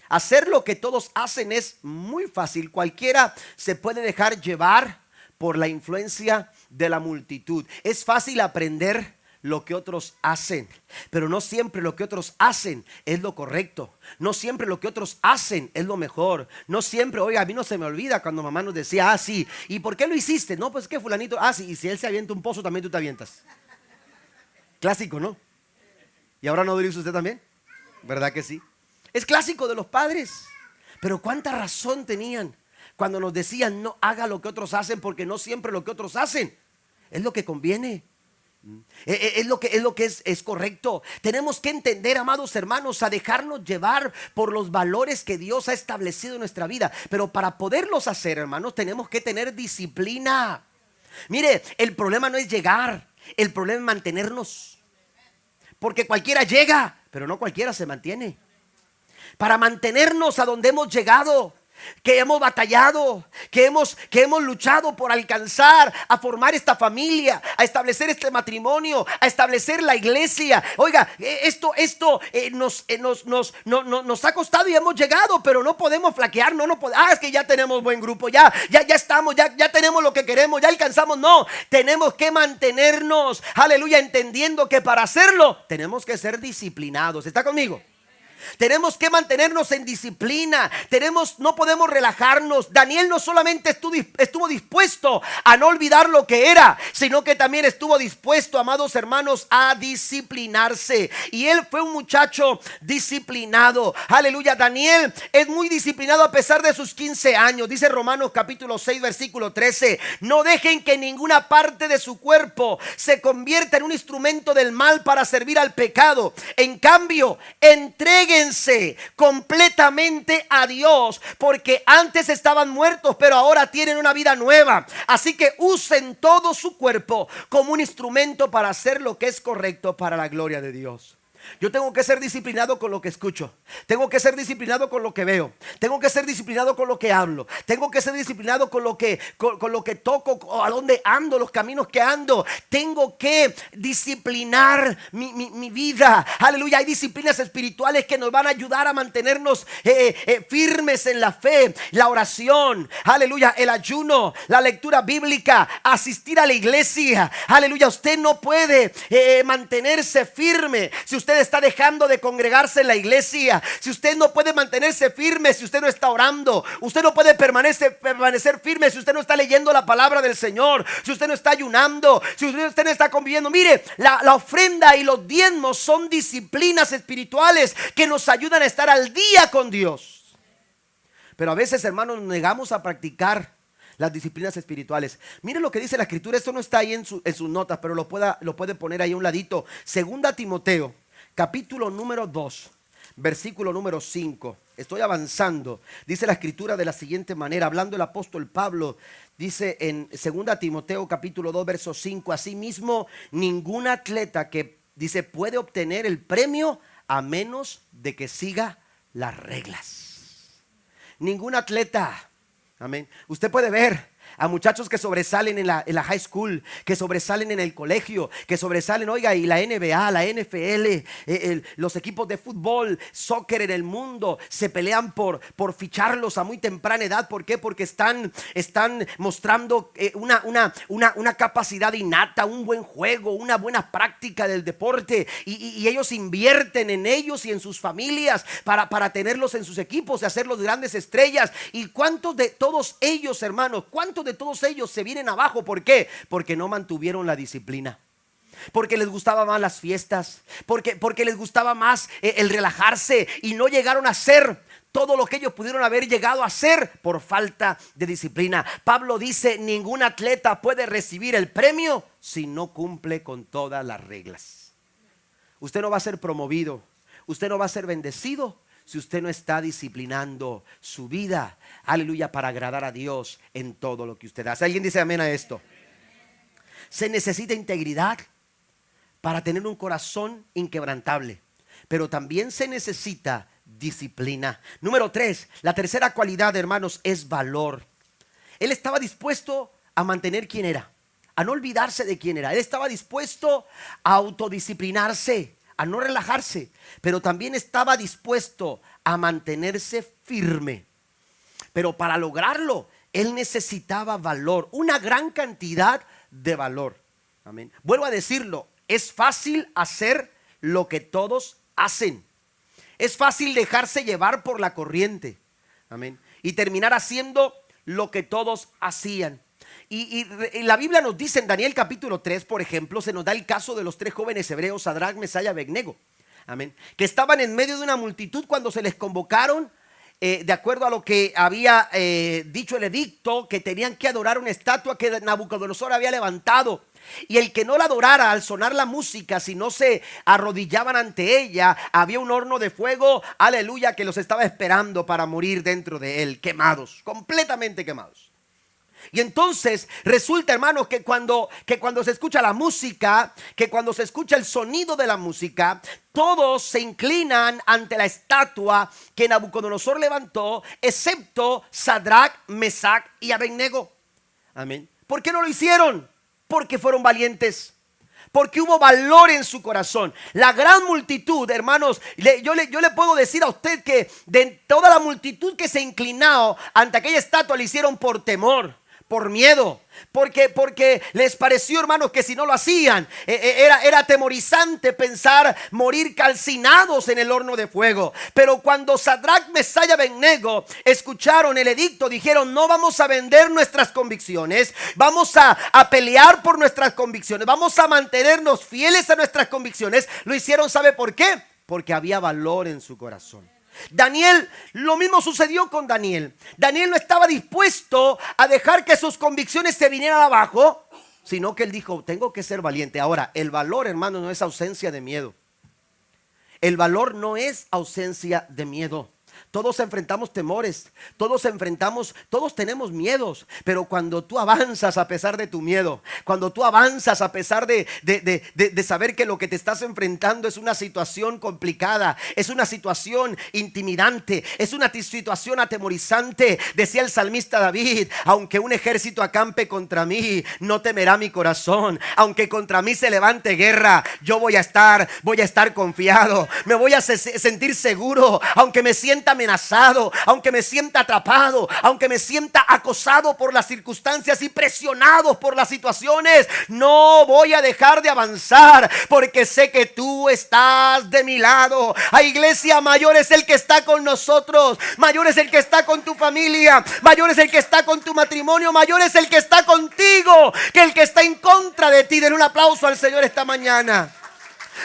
Hacer lo que todos hacen es muy fácil. Cualquiera se puede dejar llevar por la influencia de la multitud. Es fácil aprender lo que otros hacen, pero no siempre lo que otros hacen es lo correcto. No siempre lo que otros hacen es lo mejor. No siempre, oiga, a mí no se me olvida cuando mamá nos decía, sí, ¿y por qué lo hiciste? No, pues que fulanito, sí, y si él se avienta un pozo, también tú te avientas. Clásico, ¿no? ¿Y ahora no lo dice usted también? ¿Verdad que sí? Es clásico de los padres. Pero cuánta razón tenían cuando nos decían, no haga lo que otros hacen, porque no siempre lo que otros hacen es lo que conviene. Es lo que es correcto. Tenemos que entender, amados hermanos, a dejarnos llevar por los valores que Dios ha establecido en nuestra vida. Pero para poderlos hacer, hermanos, tenemos que tener disciplina. Mire, el problema no es llegar, el problema es mantenernos. Porque cualquiera llega, pero no cualquiera se mantiene. Para mantenernos a donde hemos llegado, que hemos batallado, que hemos luchado por alcanzar, a formar esta familia, a establecer este matrimonio, a establecer la iglesia. Oiga, esto nos ha costado y hemos llegado, pero no podemos flaquear, es que ya tenemos buen grupo, ya estamos, ya tenemos lo que queremos, ya alcanzamos. No, tenemos que mantenernos, aleluya, entendiendo que para hacerlo tenemos que ser disciplinados. ¿Está conmigo? Tenemos que mantenernos en disciplina. No podemos relajarnos. Daniel no solamente estuvo dispuesto a no olvidar lo que era, sino que también estuvo dispuesto, amados hermanos, a disciplinarse. Y él fue un muchacho disciplinado. Aleluya. Daniel es muy disciplinado a pesar de sus 15 años. Dice Romanos capítulo 6 versículo 13: no dejen que ninguna parte de su cuerpo se convierta en un instrumento del mal para servir al pecado. En cambio, entréguense completamente a Dios, porque antes estaban muertos, pero ahora tienen una vida nueva. Así que usen todo su cuerpo como un instrumento para hacer lo que es correcto para la gloria de Dios. Yo tengo que ser disciplinado con lo que escucho. Tengo que ser disciplinado con lo que veo. Tengo que ser disciplinado con lo que hablo. Tengo que ser disciplinado con lo que toco, a dónde ando, los caminos que ando. Tengo que disciplinar mi vida. Aleluya. Hay disciplinas espirituales que nos van a ayudar a mantenernos firmes en la fe. La oración, aleluya, el ayuno, la lectura bíblica, asistir a la iglesia. Aleluya. Usted no puede mantenerse firme si usted está dejando de congregarse en la iglesia. Si usted no puede mantenerse firme si usted no está orando. Usted no puede permanecer firme si usted no está leyendo la palabra del Señor. Si usted no está ayunando. Si usted no está conviviendo. Mire, la ofrenda y los diezmos son disciplinas espirituales que nos ayudan a estar al día con Dios. Pero a veces, hermanos, nos negamos a practicar las disciplinas espirituales. Mire lo que dice la escritura. Esto no está ahí en sus notas, pero lo puede poner ahí a un ladito. Segunda Timoteo, capítulo número 2, versículo número 5. Estoy avanzando. Dice la escritura de la siguiente manera, hablando el apóstol Pablo. Dice en segunda Timoteo, capítulo 2, verso 5. Asimismo, ningún atleta que dice puede obtener el premio a menos de que siga las reglas. Ningún atleta. Amén. Usted puede ver a muchachos que sobresalen en la high school, que sobresalen en el colegio, que sobresalen, oiga, y la NBA, la NFL, los equipos de fútbol, soccer en el mundo, se pelean por ficharlos a muy temprana edad. ¿Por qué? Porque están mostrando una capacidad innata, un buen juego, una buena práctica del deporte, y ellos invierten en ellos y en sus familias para tenerlos en sus equipos y hacerlos grandes estrellas. ¿Y cuántos de todos ellos, hermanos, cuántos de todos ellos se vienen abajo? ¿Por qué? Porque no mantuvieron la disciplina. Porque les gustaba más las fiestas. Porque les gustaba más el relajarse. Y no llegaron a hacer todo lo que ellos pudieron haber llegado a hacer por falta de disciplina. Pablo dice, ningún atleta puede recibir el premio si no cumple con todas las reglas. Usted no va a ser promovido. Usted no va a ser bendecido si usted no está disciplinando su vida, aleluya, para agradar a Dios en todo lo que usted hace. ¿Alguien dice amén a esto? Se necesita integridad para tener un corazón inquebrantable, pero también se necesita disciplina. Número 3, la tercera cualidad, hermanos, es valor. Él estaba dispuesto a mantener quién era, a no olvidarse de quién era. Él estaba dispuesto a autodisciplinarse, a no relajarse, pero también estaba dispuesto a mantenerse firme. Pero para lograrlo, él necesitaba valor, una gran cantidad de valor. Amén. Vuelvo a decirlo, es fácil hacer lo que todos hacen. Es fácil dejarse llevar por la corriente. Amén. Y terminar haciendo lo que todos hacían. Y la Biblia nos dice en Daniel capítulo 3, por ejemplo, se nos da el caso de los 3 jóvenes hebreos, Sadrac, Mesach y Abednego, amén, que estaban en medio de una multitud cuando se les convocaron, de acuerdo a lo que había dicho el edicto, que tenían que adorar una estatua que Nabucodonosor había levantado. Y el que no la adorara al sonar la música, si no se arrodillaban ante ella, había un horno de fuego, aleluya, que los estaba esperando para morir dentro de él, quemados, completamente quemados. Y entonces resulta, hermanos, que cuando se escucha la música, que cuando se escucha el sonido de la música, todos se inclinan ante la estatua que Nabucodonosor levantó, excepto Sadrac, Mesach y Abednego. Amén. ¿Por qué no lo hicieron? Porque fueron valientes. Porque hubo valor en su corazón. La gran multitud, hermanos, yo le puedo decir a usted que de toda la multitud que se inclinó ante aquella estatua, le hicieron por temor, por miedo, porque les pareció, hermanos, que si no lo hacían, era atemorizante pensar morir calcinados en el horno de fuego. Pero cuando Sadrac, Mesach y Abednego escucharon el edicto, dijeron: no vamos a vender nuestras convicciones, vamos a pelear por nuestras convicciones, vamos a mantenernos fieles a nuestras convicciones. Lo hicieron, ¿sabe por qué? Porque había valor en su corazón. Daniel, lo mismo sucedió con Daniel. Daniel no estaba dispuesto a dejar que sus convicciones se vinieran abajo, sino que él dijo: tengo que ser valiente. Ahora, el valor, hermano, no es ausencia de miedo. El valor no es ausencia de miedo. Todos enfrentamos temores, todos tenemos miedos, pero cuando tú avanzas a pesar de tu miedo, cuando tú avanzas a pesar de saber que lo que te estás enfrentando es una situación complicada, es una situación intimidante, es una situación atemorizante, decía el salmista David: aunque un ejército acampe contra mí, no temerá mi corazón. Aunque contra mí se levante guerra, yo voy a estar confiado, me voy a sentir seguro. Aunque me sienta amenazado, aunque me sienta atrapado, aunque me sienta acosado por las circunstancias y presionado por las situaciones, no voy a dejar de avanzar, porque sé que tú estás de mi lado. A iglesia, mayor es el que está con nosotros, mayor es el que está con tu familia, mayor es el que está con tu matrimonio, mayor es el que está contigo que el que está en contra de ti. Den un aplauso al Señor esta mañana.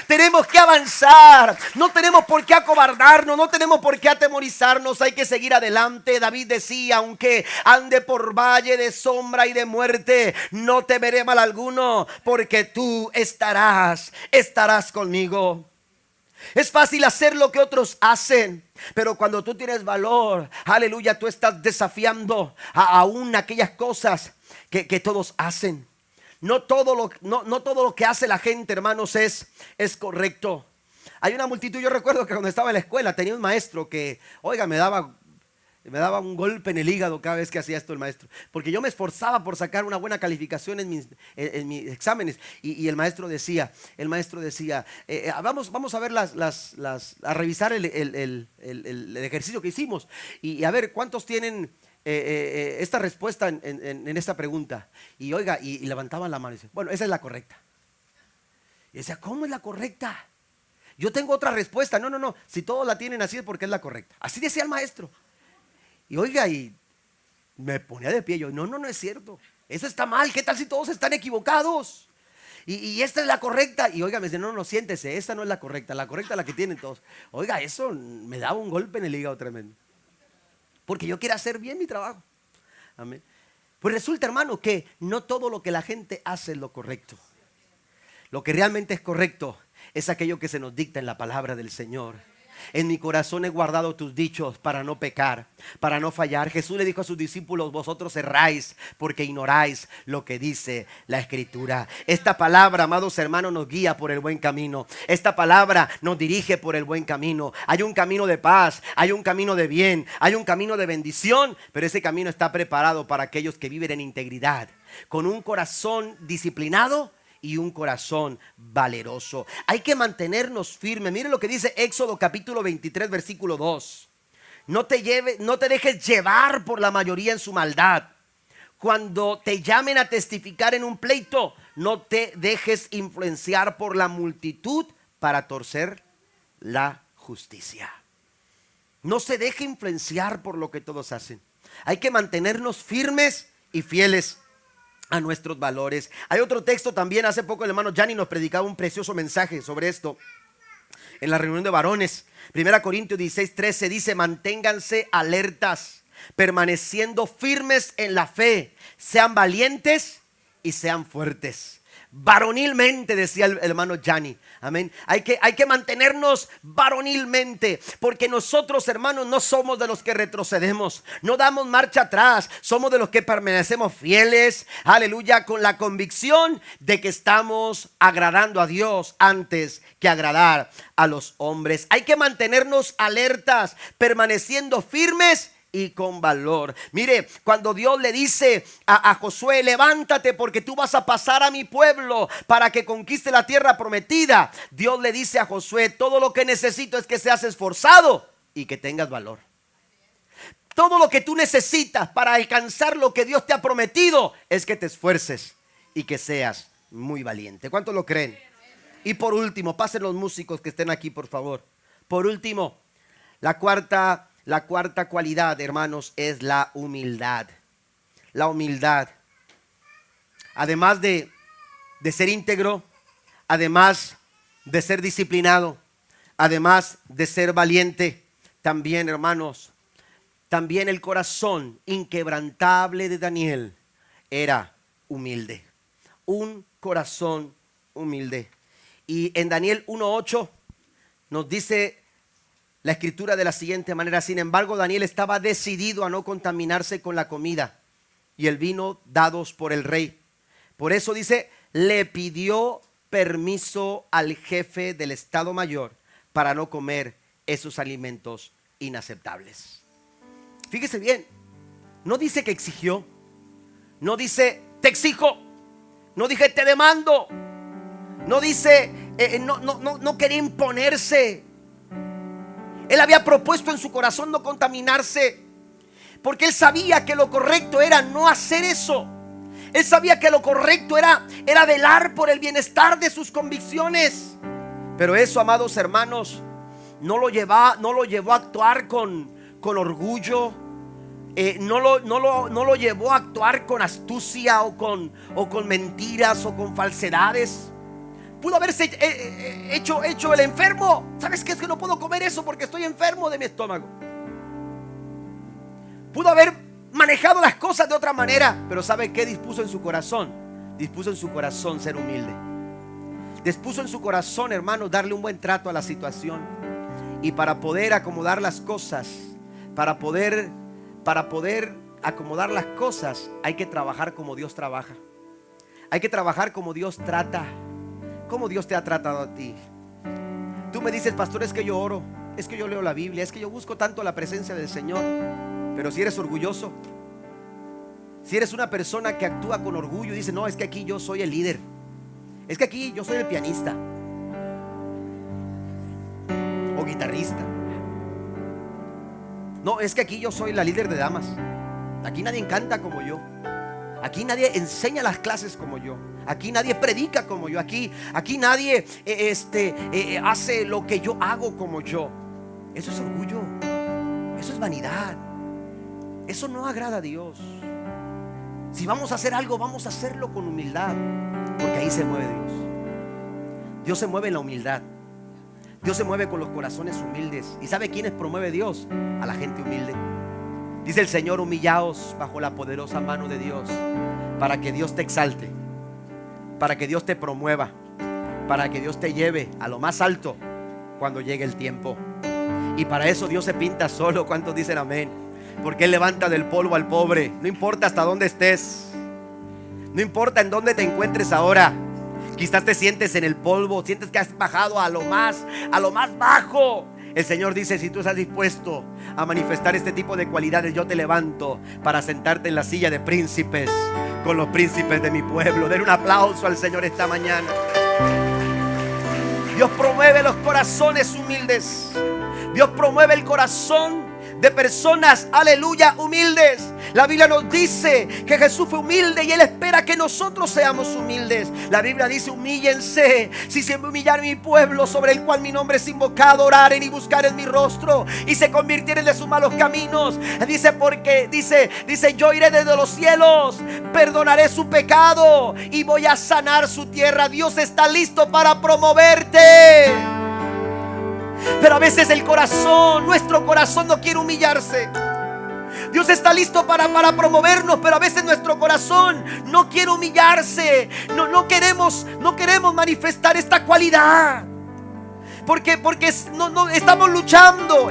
Tenemos que avanzar, no tenemos por qué acobardarnos, no tenemos por qué atemorizarnos, hay que seguir adelante. David decía: aunque ande por valle de sombra y de muerte, no temeré mal alguno, porque tú estarás conmigo. Es fácil hacer lo que otros hacen, pero cuando tú tienes valor, aleluya, tú estás desafiando aún aquellas cosas que todos hacen. No todo lo que hace la gente, hermanos, es correcto. Hay una multitud. Yo recuerdo que cuando estaba en la escuela tenía un maestro que, oiga, me daba un golpe en el hígado cada vez que hacía esto el maestro, porque yo me esforzaba por sacar una buena calificación en mis exámenes, y el maestro decía, vamos a ver a revisar el ejercicio que hicimos, y a ver cuántos tienen esta respuesta en esta pregunta. Y oiga, y levantaban la mano y dice: bueno, esa es la correcta. Y decía: ¿cómo es la correcta? Yo tengo otra respuesta. No, si todos la tienen así es porque es la correcta. Así decía el maestro. Y oiga, y me ponía de pie. Yo: no es cierto, eso está mal. ¿Qué tal si todos están equivocados? Y esta es la correcta. Y oiga, me dice: no, siéntese, esta no es la correcta es la que tienen todos. Oiga, eso me daba un golpe en el hígado tremendo, porque yo quiero hacer bien mi trabajo. Amén. Pues resulta, hermano, que no todo lo que la gente hace es lo correcto. Lo que realmente es correcto es aquello que se nos dicta en la palabra del Señor. En mi corazón he guardado tus dichos para no pecar, para no fallar. Jesús le dijo a sus discípulos: vosotros erráis porque ignoráis lo que dice la Escritura. Esta palabra, amados hermanos, nos guía por el buen camino. Esta palabra nos dirige por el buen camino. Hay un camino de paz, hay un camino de bien, hay un camino de bendición, pero ese camino está preparado para aquellos que viven en integridad, con un corazón disciplinado y un corazón valeroso. Hay que mantenernos firmes. Mire lo que dice Éxodo capítulo 23 versículo 2. No te dejes llevar por la mayoría en su maldad. Cuando te llamen a testificar en un pleito, no te dejes influenciar por la multitud para torcer la justicia. No se deje influenciar por lo que todos hacen. Hay que mantenernos firmes y fieles a nuestros valores. Hay otro texto también. Hace poco el hermano Gianni nos predicaba un precioso mensaje sobre esto en la reunión de varones. 1 Corintios 16:13 dice: manténganse alertas, permaneciendo firmes en la fe, sean valientes y sean fuertes. Varonilmente, decía el hermano Gianni. Amén. Hay que mantenernos varonilmente, porque nosotros, hermanos, no somos de los que retrocedemos, no damos marcha atrás, somos de los que permanecemos fieles, aleluya, con la convicción de que estamos agradando a Dios antes que agradar a los hombres. Hay que mantenernos alertas, permaneciendo firmes y con valor. Mire, cuando Dios le dice a Josué: levántate porque tú vas a pasar a mi pueblo para que conquiste la tierra prometida, Dios le dice a Josué: todo lo que necesito es que seas esforzado y que tengas valor. Todo lo que tú necesitas para alcanzar lo que Dios te ha prometido es que te esfuerces y que seas muy valiente. ¿Cuántos lo creen? Y por último, pasen los músicos que estén aquí, por favor. Por último, la cuarta cualidad, hermanos, es la humildad. La humildad. Además de ser íntegro, además de ser disciplinado, además de ser valiente, también, hermanos, también el corazón inquebrantable de Daniel era humilde. Un corazón humilde. Y en Daniel 1:8 nos dice la escritura de la siguiente manera: sin embargo, Daniel estaba decidido a no contaminarse con la comida y el vino dados por el rey. Por eso dice, le pidió permiso al jefe del Estado Mayor para no comer esos alimentos inaceptables. Fíjese bien, no dice que exigió, no dice te exijo, no dije te demando, no dice no quería imponerse. Él había propuesto en su corazón no contaminarse, porque él sabía que lo correcto era no hacer eso. Él sabía que lo correcto era velar por el bienestar de sus convicciones. Pero eso, amados hermanos, no lo llevó a actuar con orgullo. No lo llevó a actuar con astucia o con mentiras o con falsedades. Pudo haberse hecho el enfermo. ¿Sabes qué? Es que no puedo comer eso porque estoy enfermo de mi estómago. Pudo haber manejado las cosas de otra manera. Pero ¿sabe qué dispuso en su corazón? Dispuso en su corazón ser humilde. Dispuso en su corazón, hermanos, darle un buen trato a la situación. Y para poder acomodar las cosas, para poder acomodar las cosas, hay que trabajar como Dios trabaja. Hay que trabajar como Dios trata. ¿Cómo Dios te ha tratado a ti? Tú me dices, pastor, es que yo oro, es que yo leo la Biblia, es que yo busco tanto la presencia del Señor. Pero si eres orgulloso, si eres una persona que actúa con orgullo y dice, no, es que aquí yo soy el líder, es que aquí yo soy el pianista o guitarrista, no, es que aquí yo soy la líder de damas, aquí nadie canta como yo, aquí nadie enseña las clases como yo, aquí nadie predica como yo, aquí nadie hace lo que yo hago como yo. Eso es orgullo, eso es vanidad, eso no agrada a Dios. Si vamos a hacer algo, vamos a hacerlo con humildad, porque ahí se mueve Dios. Dios se mueve en la humildad. Dios se mueve con los corazones humildes. ¿Y sabe quiénes promueve Dios? A la gente humilde. Dice el Señor, humillaos bajo la poderosa mano de Dios, para que Dios te exalte, para que Dios te promueva, para que Dios te lleve a lo más alto cuando llegue el tiempo. Y para eso Dios se pinta solo. ¿Cuántos dicen amén? Porque Él levanta del polvo al pobre. No importa hasta dónde estés, no importa en dónde te encuentres ahora. Quizás te sientes en el polvo, sientes que has bajado a lo más bajo. El Señor dice, si tú estás dispuesto a manifestar este tipo de cualidades, yo te levanto para sentarte en la silla de príncipes con los príncipes de mi pueblo. Den un aplauso al Señor esta mañana. Dios promueve los corazones humildes. Dios promueve el corazón de personas, aleluya, humildes. La Biblia nos dice que Jesús fue humilde y Él espera que nosotros seamos humildes. La Biblia dice, humíllense, si se humillara mi pueblo sobre el cual mi nombre es invocado, oraren y buscaren mi rostro y se convirtieren de sus malos caminos. Dice, porque dice, yo iré desde los cielos, perdonaré su pecado y voy a sanar su tierra. Dios está listo para promoverte. Pero a veces nuestro corazón no quiere humillarse. Dios está listo para promovernos, pero a veces nuestro corazón no quiere humillarse. No queremos manifestar esta cualidad. Porque no estamos luchando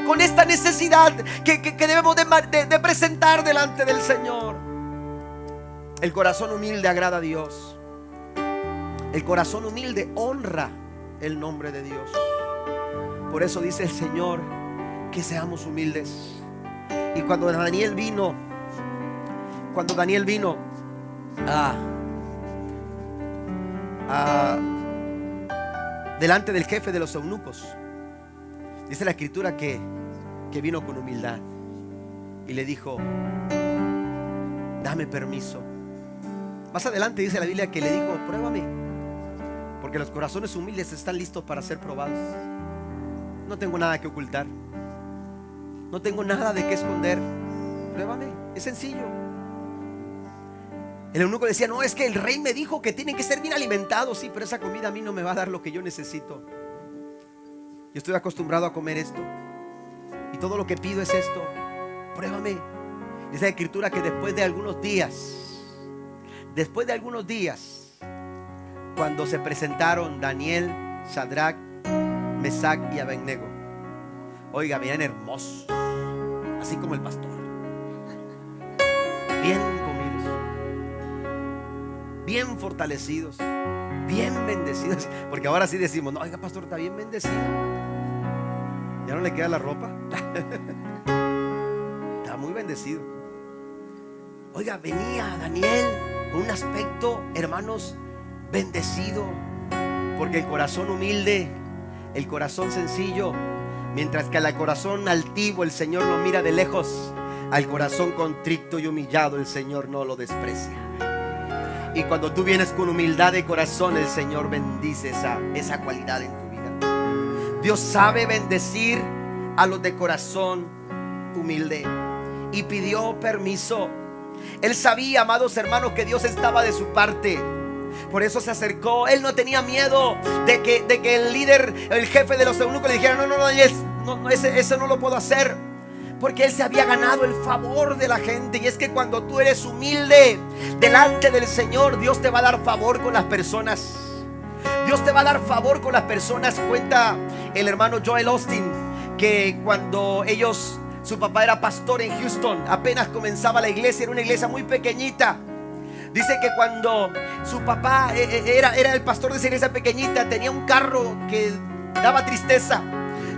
con esta necesidad que debemos de presentar delante del Señor. El corazón humilde agrada a Dios. El corazón humilde honra el nombre de Dios. Por eso dice el Señor que seamos humildes. Y cuando Daniel vino delante del jefe de los eunucos, dice la escritura que vino con humildad y le dijo, dame permiso. Más adelante dice la Biblia que le dijo, pruébame, porque los corazones humildes están listos para ser probados. No tengo nada que ocultar, no tengo nada de qué esconder. Pruébame, es sencillo. El eunuco decía, no, es que el rey me dijo que tienen que ser bien alimentados. Sí, pero esa comida a mí no me va a dar lo que yo necesito. Yo estoy acostumbrado a comer esto y todo lo que pido es esto. Pruébame. Dice la escritura que después de algunos días, cuando se presentaron Daniel, Sadrach, Mesac y Abednego. Oiga, venían hermosos, así como el pastor, bien comidos, bien fortalecidos, bien bendecidos. Porque ahora sí decimos, no, oiga, pastor, está bien bendecido. Ya no le queda la ropa. Está muy bendecido. Oiga, venía Daniel con un aspecto, hermanos, bendecido. Porque el corazón humilde, el corazón sencillo, mientras que al corazón altivo el Señor lo mira de lejos, al corazón contrito y humillado el Señor no lo desprecia. Y cuando tú vienes con humildad de corazón, el Señor bendice esa cualidad en tu vida. Dios sabe bendecir a los de corazón humilde. Y pidió permiso. Él sabía, amados hermanos, que Dios estaba de su parte. Por eso se acercó. Él no tenía miedo de que el líder, el jefe de los eunucos le dijera: no, eso no lo puedo hacer. Porque él se había ganado el favor de la gente. Y es que cuando tú eres humilde delante del Señor, Dios te va a dar favor con las personas. Dios te va a dar favor con las personas. Cuenta el hermano Joel Osteen que cuando su papá era pastor en Houston, apenas comenzaba la iglesia, era una iglesia muy pequeñita. Dice que cuando su papá era el pastor de esa iglesia pequeñita, tenía un carro que daba tristeza.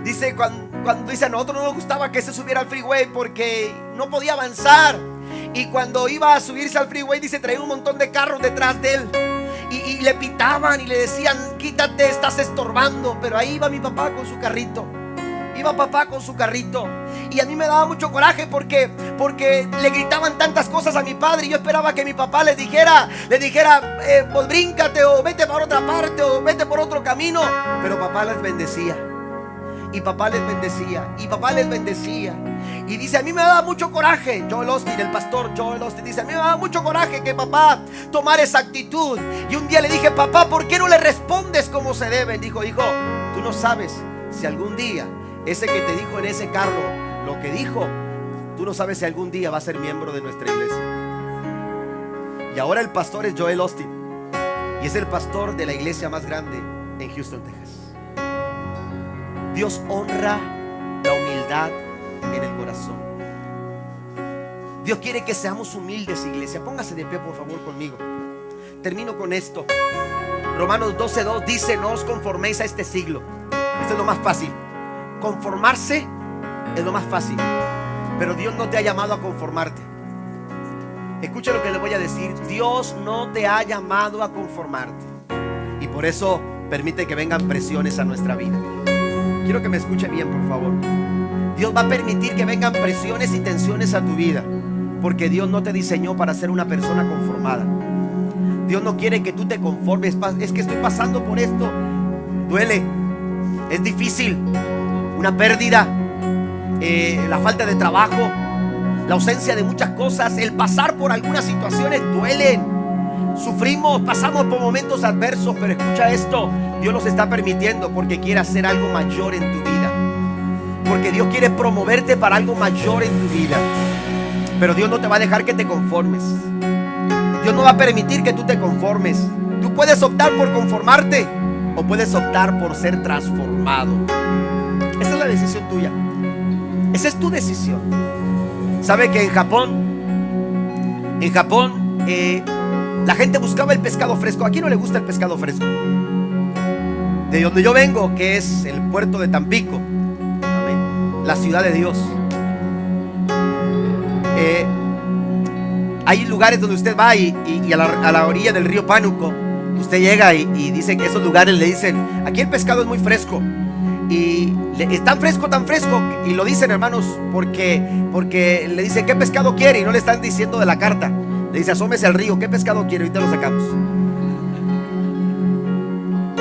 Dice cuando dice, a nosotros no nos gustaba que se subiera al freeway porque no podía avanzar. Y cuando iba a subirse al freeway, dice, traía un montón de carros detrás de él. Y le pitaban y le decían: quítate, estás estorbando. Pero ahí iba mi papá con su carrito. Iba papá con su carrito. Y a mí me daba mucho coraje porque le gritaban tantas cosas a mi padre. Y yo esperaba que mi papá le dijera pues bríncate, o vete por otra parte, o vete por otro camino. Pero papá les bendecía. Y papá les bendecía. Y papá les bendecía. Y dice: a mí me daba mucho coraje. Joel Osteen, el pastor Joel Osteen, dice: a mí me daba mucho coraje que papá tomara esa actitud. Y un día le dije: papá, ¿por qué no le respondes como se debe? Dijo: hijo, tú no sabes si algún día ese que te dijo en ese carro lo que dijo, tú no sabes si algún día va a ser miembro de nuestra iglesia. Y ahora el pastor es Joel Osteen. Y es el pastor de la iglesia más grande en Houston, Texas. Dios honra la humildad en el corazón. Dios quiere que seamos humildes, iglesia. Póngase de pie, por favor, conmigo. Termino con esto. Romanos 12:2 dice: no os conforméis a este siglo. Esto es lo más fácil. Conformarse es lo más fácil. Pero Dios no te ha llamado a conformarte. Escucha lo que le voy a decir. Dios no te ha llamado a conformarte. Y por eso permite que vengan presiones a nuestra vida. Quiero que me escuche bien, por favor. Dios va a permitir que vengan presiones y tensiones a tu vida, porque Dios no te diseñó para ser una persona conformada. Dios no quiere que tú te conformes. Es que estoy pasando por esto. Duele, es difícil, una pérdida, la falta de trabajo, la ausencia de muchas cosas, el pasar por algunas situaciones duelen. Sufrimos, pasamos por momentos adversos. Pero escucha esto: Dios los está permitiendo porque quiere hacer algo mayor en tu vida. Porque Dios quiere promoverte para algo mayor en tu vida. Pero Dios no te va a dejar que te conformes. Dios no va a permitir que tú te conformes. Tú puedes optar por conformarte o puedes optar por ser transformado. Esa es la decisión tuya. Esa es tu decisión. ¿Sabe que en Japón la gente buscaba el pescado fresco? ¿A quién no le gusta el pescado fresco? De donde yo vengo, que es el puerto de Tampico, amén, la ciudad de Dios, hay lugares donde usted va y a la orilla del río Pánuco, usted llega y dice que esos lugares le dicen: aquí el pescado es muy fresco. Y es tan fresco, y lo dicen, hermanos, porque le dicen: ¿qué pescado quiere? Y no le están diciendo de la carta. Le dice: asómese al río, ¿qué pescado quiere? Ahorita lo sacamos.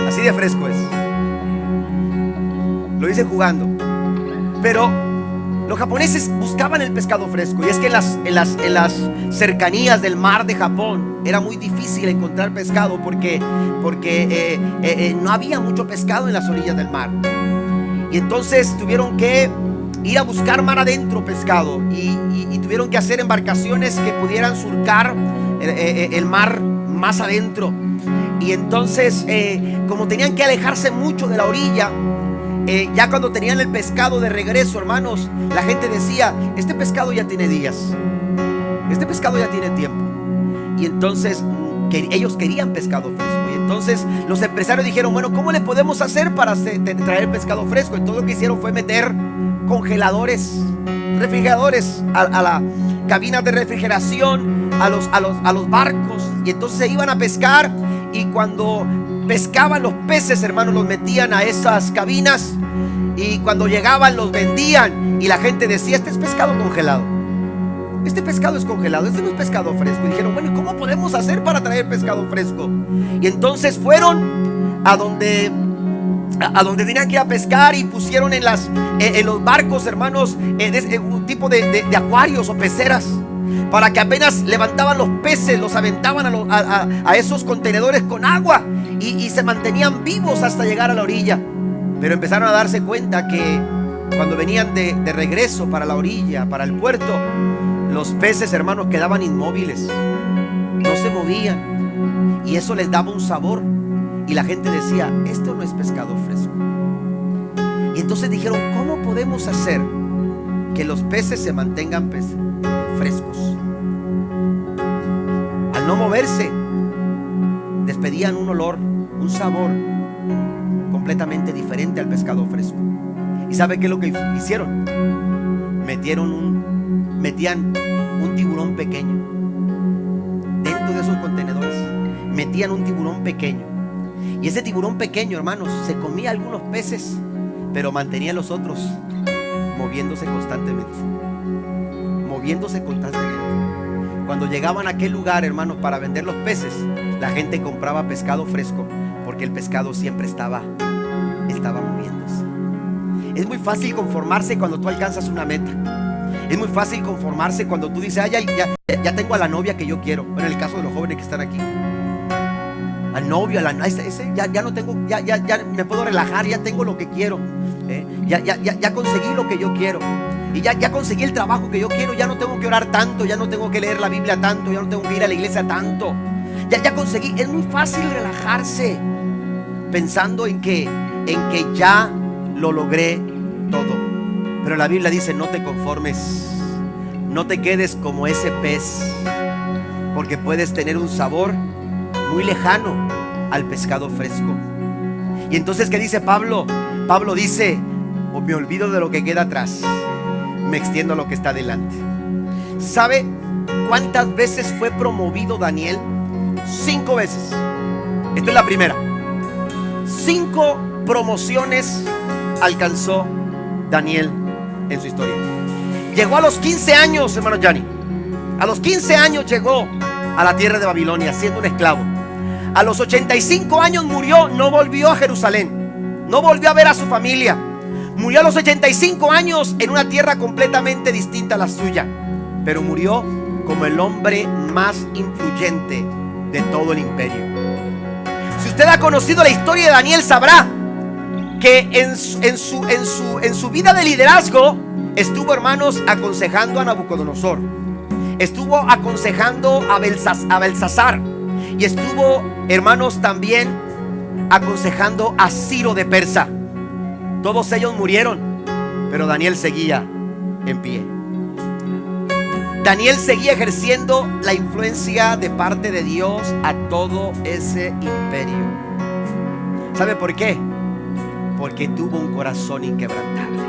Así de fresco es. Lo dicen jugando. Pero los japoneses buscaban el pescado fresco. Y es que en las cercanías del mar de Japón era muy difícil encontrar pescado porque no había mucho pescado en las orillas del mar. Y entonces tuvieron que ir a buscar mar adentro pescado. Y tuvieron que hacer embarcaciones que pudieran surcar el mar más adentro. Y entonces como tenían que alejarse mucho de la orilla, ya cuando tenían el pescado de regreso, hermanos, la gente decía: este pescado ya tiene días, este pescado ya tiene tiempo. Y entonces ellos querían pescado fresco. Y entonces los empresarios dijeron: bueno, ¿cómo le podemos hacer para traer pescado fresco? Entonces lo que hicieron fue meter congeladores, refrigeradores a la cabina de refrigeración, a los barcos. Y entonces se iban a pescar, y cuando pescaban los peces, hermanos, los metían a esas cabinas, y cuando llegaban los vendían, y la gente decía: este es pescado congelado, este pescado es congelado, este no es pescado fresco. Y dijeron: bueno, ¿y cómo podemos hacer para traer pescado fresco? Y entonces fueron a donde tenían que ir a pescar, y pusieron en los barcos, hermanos, un tipo de acuarios o peceras, para que apenas levantaban los peces, los aventaban a esos contenedores con agua, y se mantenían vivos hasta llegar a la orilla. Pero empezaron a darse cuenta que cuando venían de regreso para la orilla, para el puerto, los peces, hermanos, quedaban inmóviles, no se movían, y eso les daba un sabor. Y la gente decía: esto no es pescado fresco. Y entonces dijeron: ¿cómo podemos hacer que los peces se mantengan frescos? Al no moverse, despedían un olor, un sabor completamente diferente al pescado fresco. ¿Y sabe qué es lo que hicieron? Metían un tiburón pequeño dentro de esos contenedores. Metían un tiburón pequeño, y ese tiburón pequeño, hermanos, se comía algunos peces, pero mantenía a los otros moviéndose constantemente. Cuando llegaban a aquel lugar, hermanos, para vender los peces, la gente compraba pescado fresco, porque el pescado siempre estaba moviéndose. Es muy fácil conformarse cuando tú alcanzas una meta. Es muy fácil conformarse cuando tú dices: ya tengo a la novia que yo quiero. Bueno, en el caso de los jóvenes que están aquí, al novio, ya no tengo, ya me puedo relajar, ya tengo lo que quiero, ya conseguí lo que yo quiero, y ya conseguí el trabajo que yo quiero, ya no tengo que orar tanto, ya no tengo que leer la Biblia tanto, ya no tengo que ir a la iglesia tanto, ya conseguí. Es muy fácil relajarse pensando en que ya lo logré todo. Pero la Biblia dice: no te conformes, no te quedes como ese pez, porque puedes tener un sabor muy lejano al pescado fresco. Y entonces, ¿qué dice Pablo? Pablo dice: o me olvido de lo que queda atrás, me extiendo a lo que está delante. ¿Sabe cuántas veces fue promovido Daniel? 5 veces. Esta es la primera. 5 promociones alcanzó Daniel en su historia. Llegó a los 15 años, hermano Gianni. A los 15 años llegó a la tierra de Babilonia siendo un esclavo. A los 85 años murió, no volvió a Jerusalén, no volvió a ver a su familia. Murió a los 85 años en una tierra completamente distinta a la suya, pero murió como el hombre más influyente de todo el imperio. Si usted ha conocido la historia de Daniel, sabrá que en su vida de liderazgo estuvo, hermanos, aconsejando a Nabucodonosor, estuvo aconsejando a Belsasar, y estuvo, hermanos, también aconsejando a Ciro de Persa. Todos ellos murieron, pero Daniel seguía en pie. Daniel seguía ejerciendo la influencia de parte de Dios a todo ese imperio. ¿Sabe por qué? Porque tuvo un corazón inquebrantable.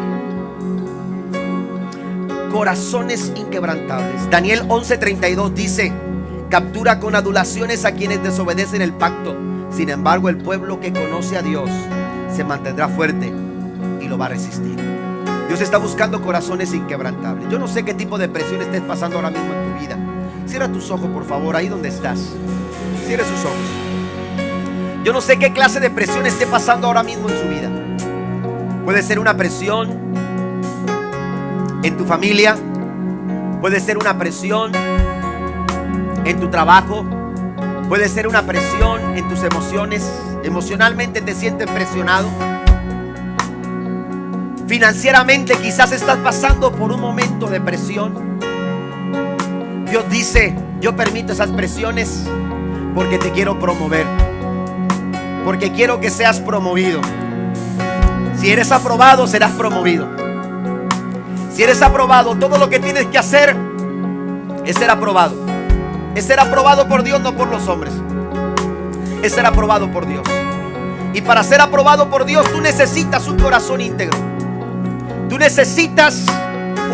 Corazones inquebrantables. Daniel 11:32 dice: captura con adulaciones a quienes desobedecen el pacto. Sin embargo, el pueblo que conoce a Dios se mantendrá fuerte y lo va a resistir. Dios está buscando corazones inquebrantables. Yo no sé qué tipo de presión estés pasando ahora mismo en tu vida. Cierra tus ojos, por favor, ahí donde estás. Cierra sus ojos. Yo no sé qué clase de presión esté pasando ahora mismo en su vida. Puede ser una presión en tu familia, puede ser una presión en tu trabajo, puede ser una presión en tus emociones. Emocionalmente te sientes presionado. Financieramente quizás estás pasando por un momento de presión. Dios dice: yo permito esas presiones porque te quiero promover, porque quiero que seas promovido. Si eres aprobado, serás promovido. Si eres aprobado, todo lo que tienes que hacer es ser aprobado. Es ser aprobado por Dios, no por los hombres. Es ser aprobado por Dios. Y para ser aprobado por Dios, tú necesitas un corazón íntegro. Tú necesitas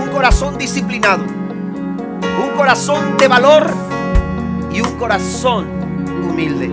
un corazón disciplinado, un corazón de valor y un corazón humilde.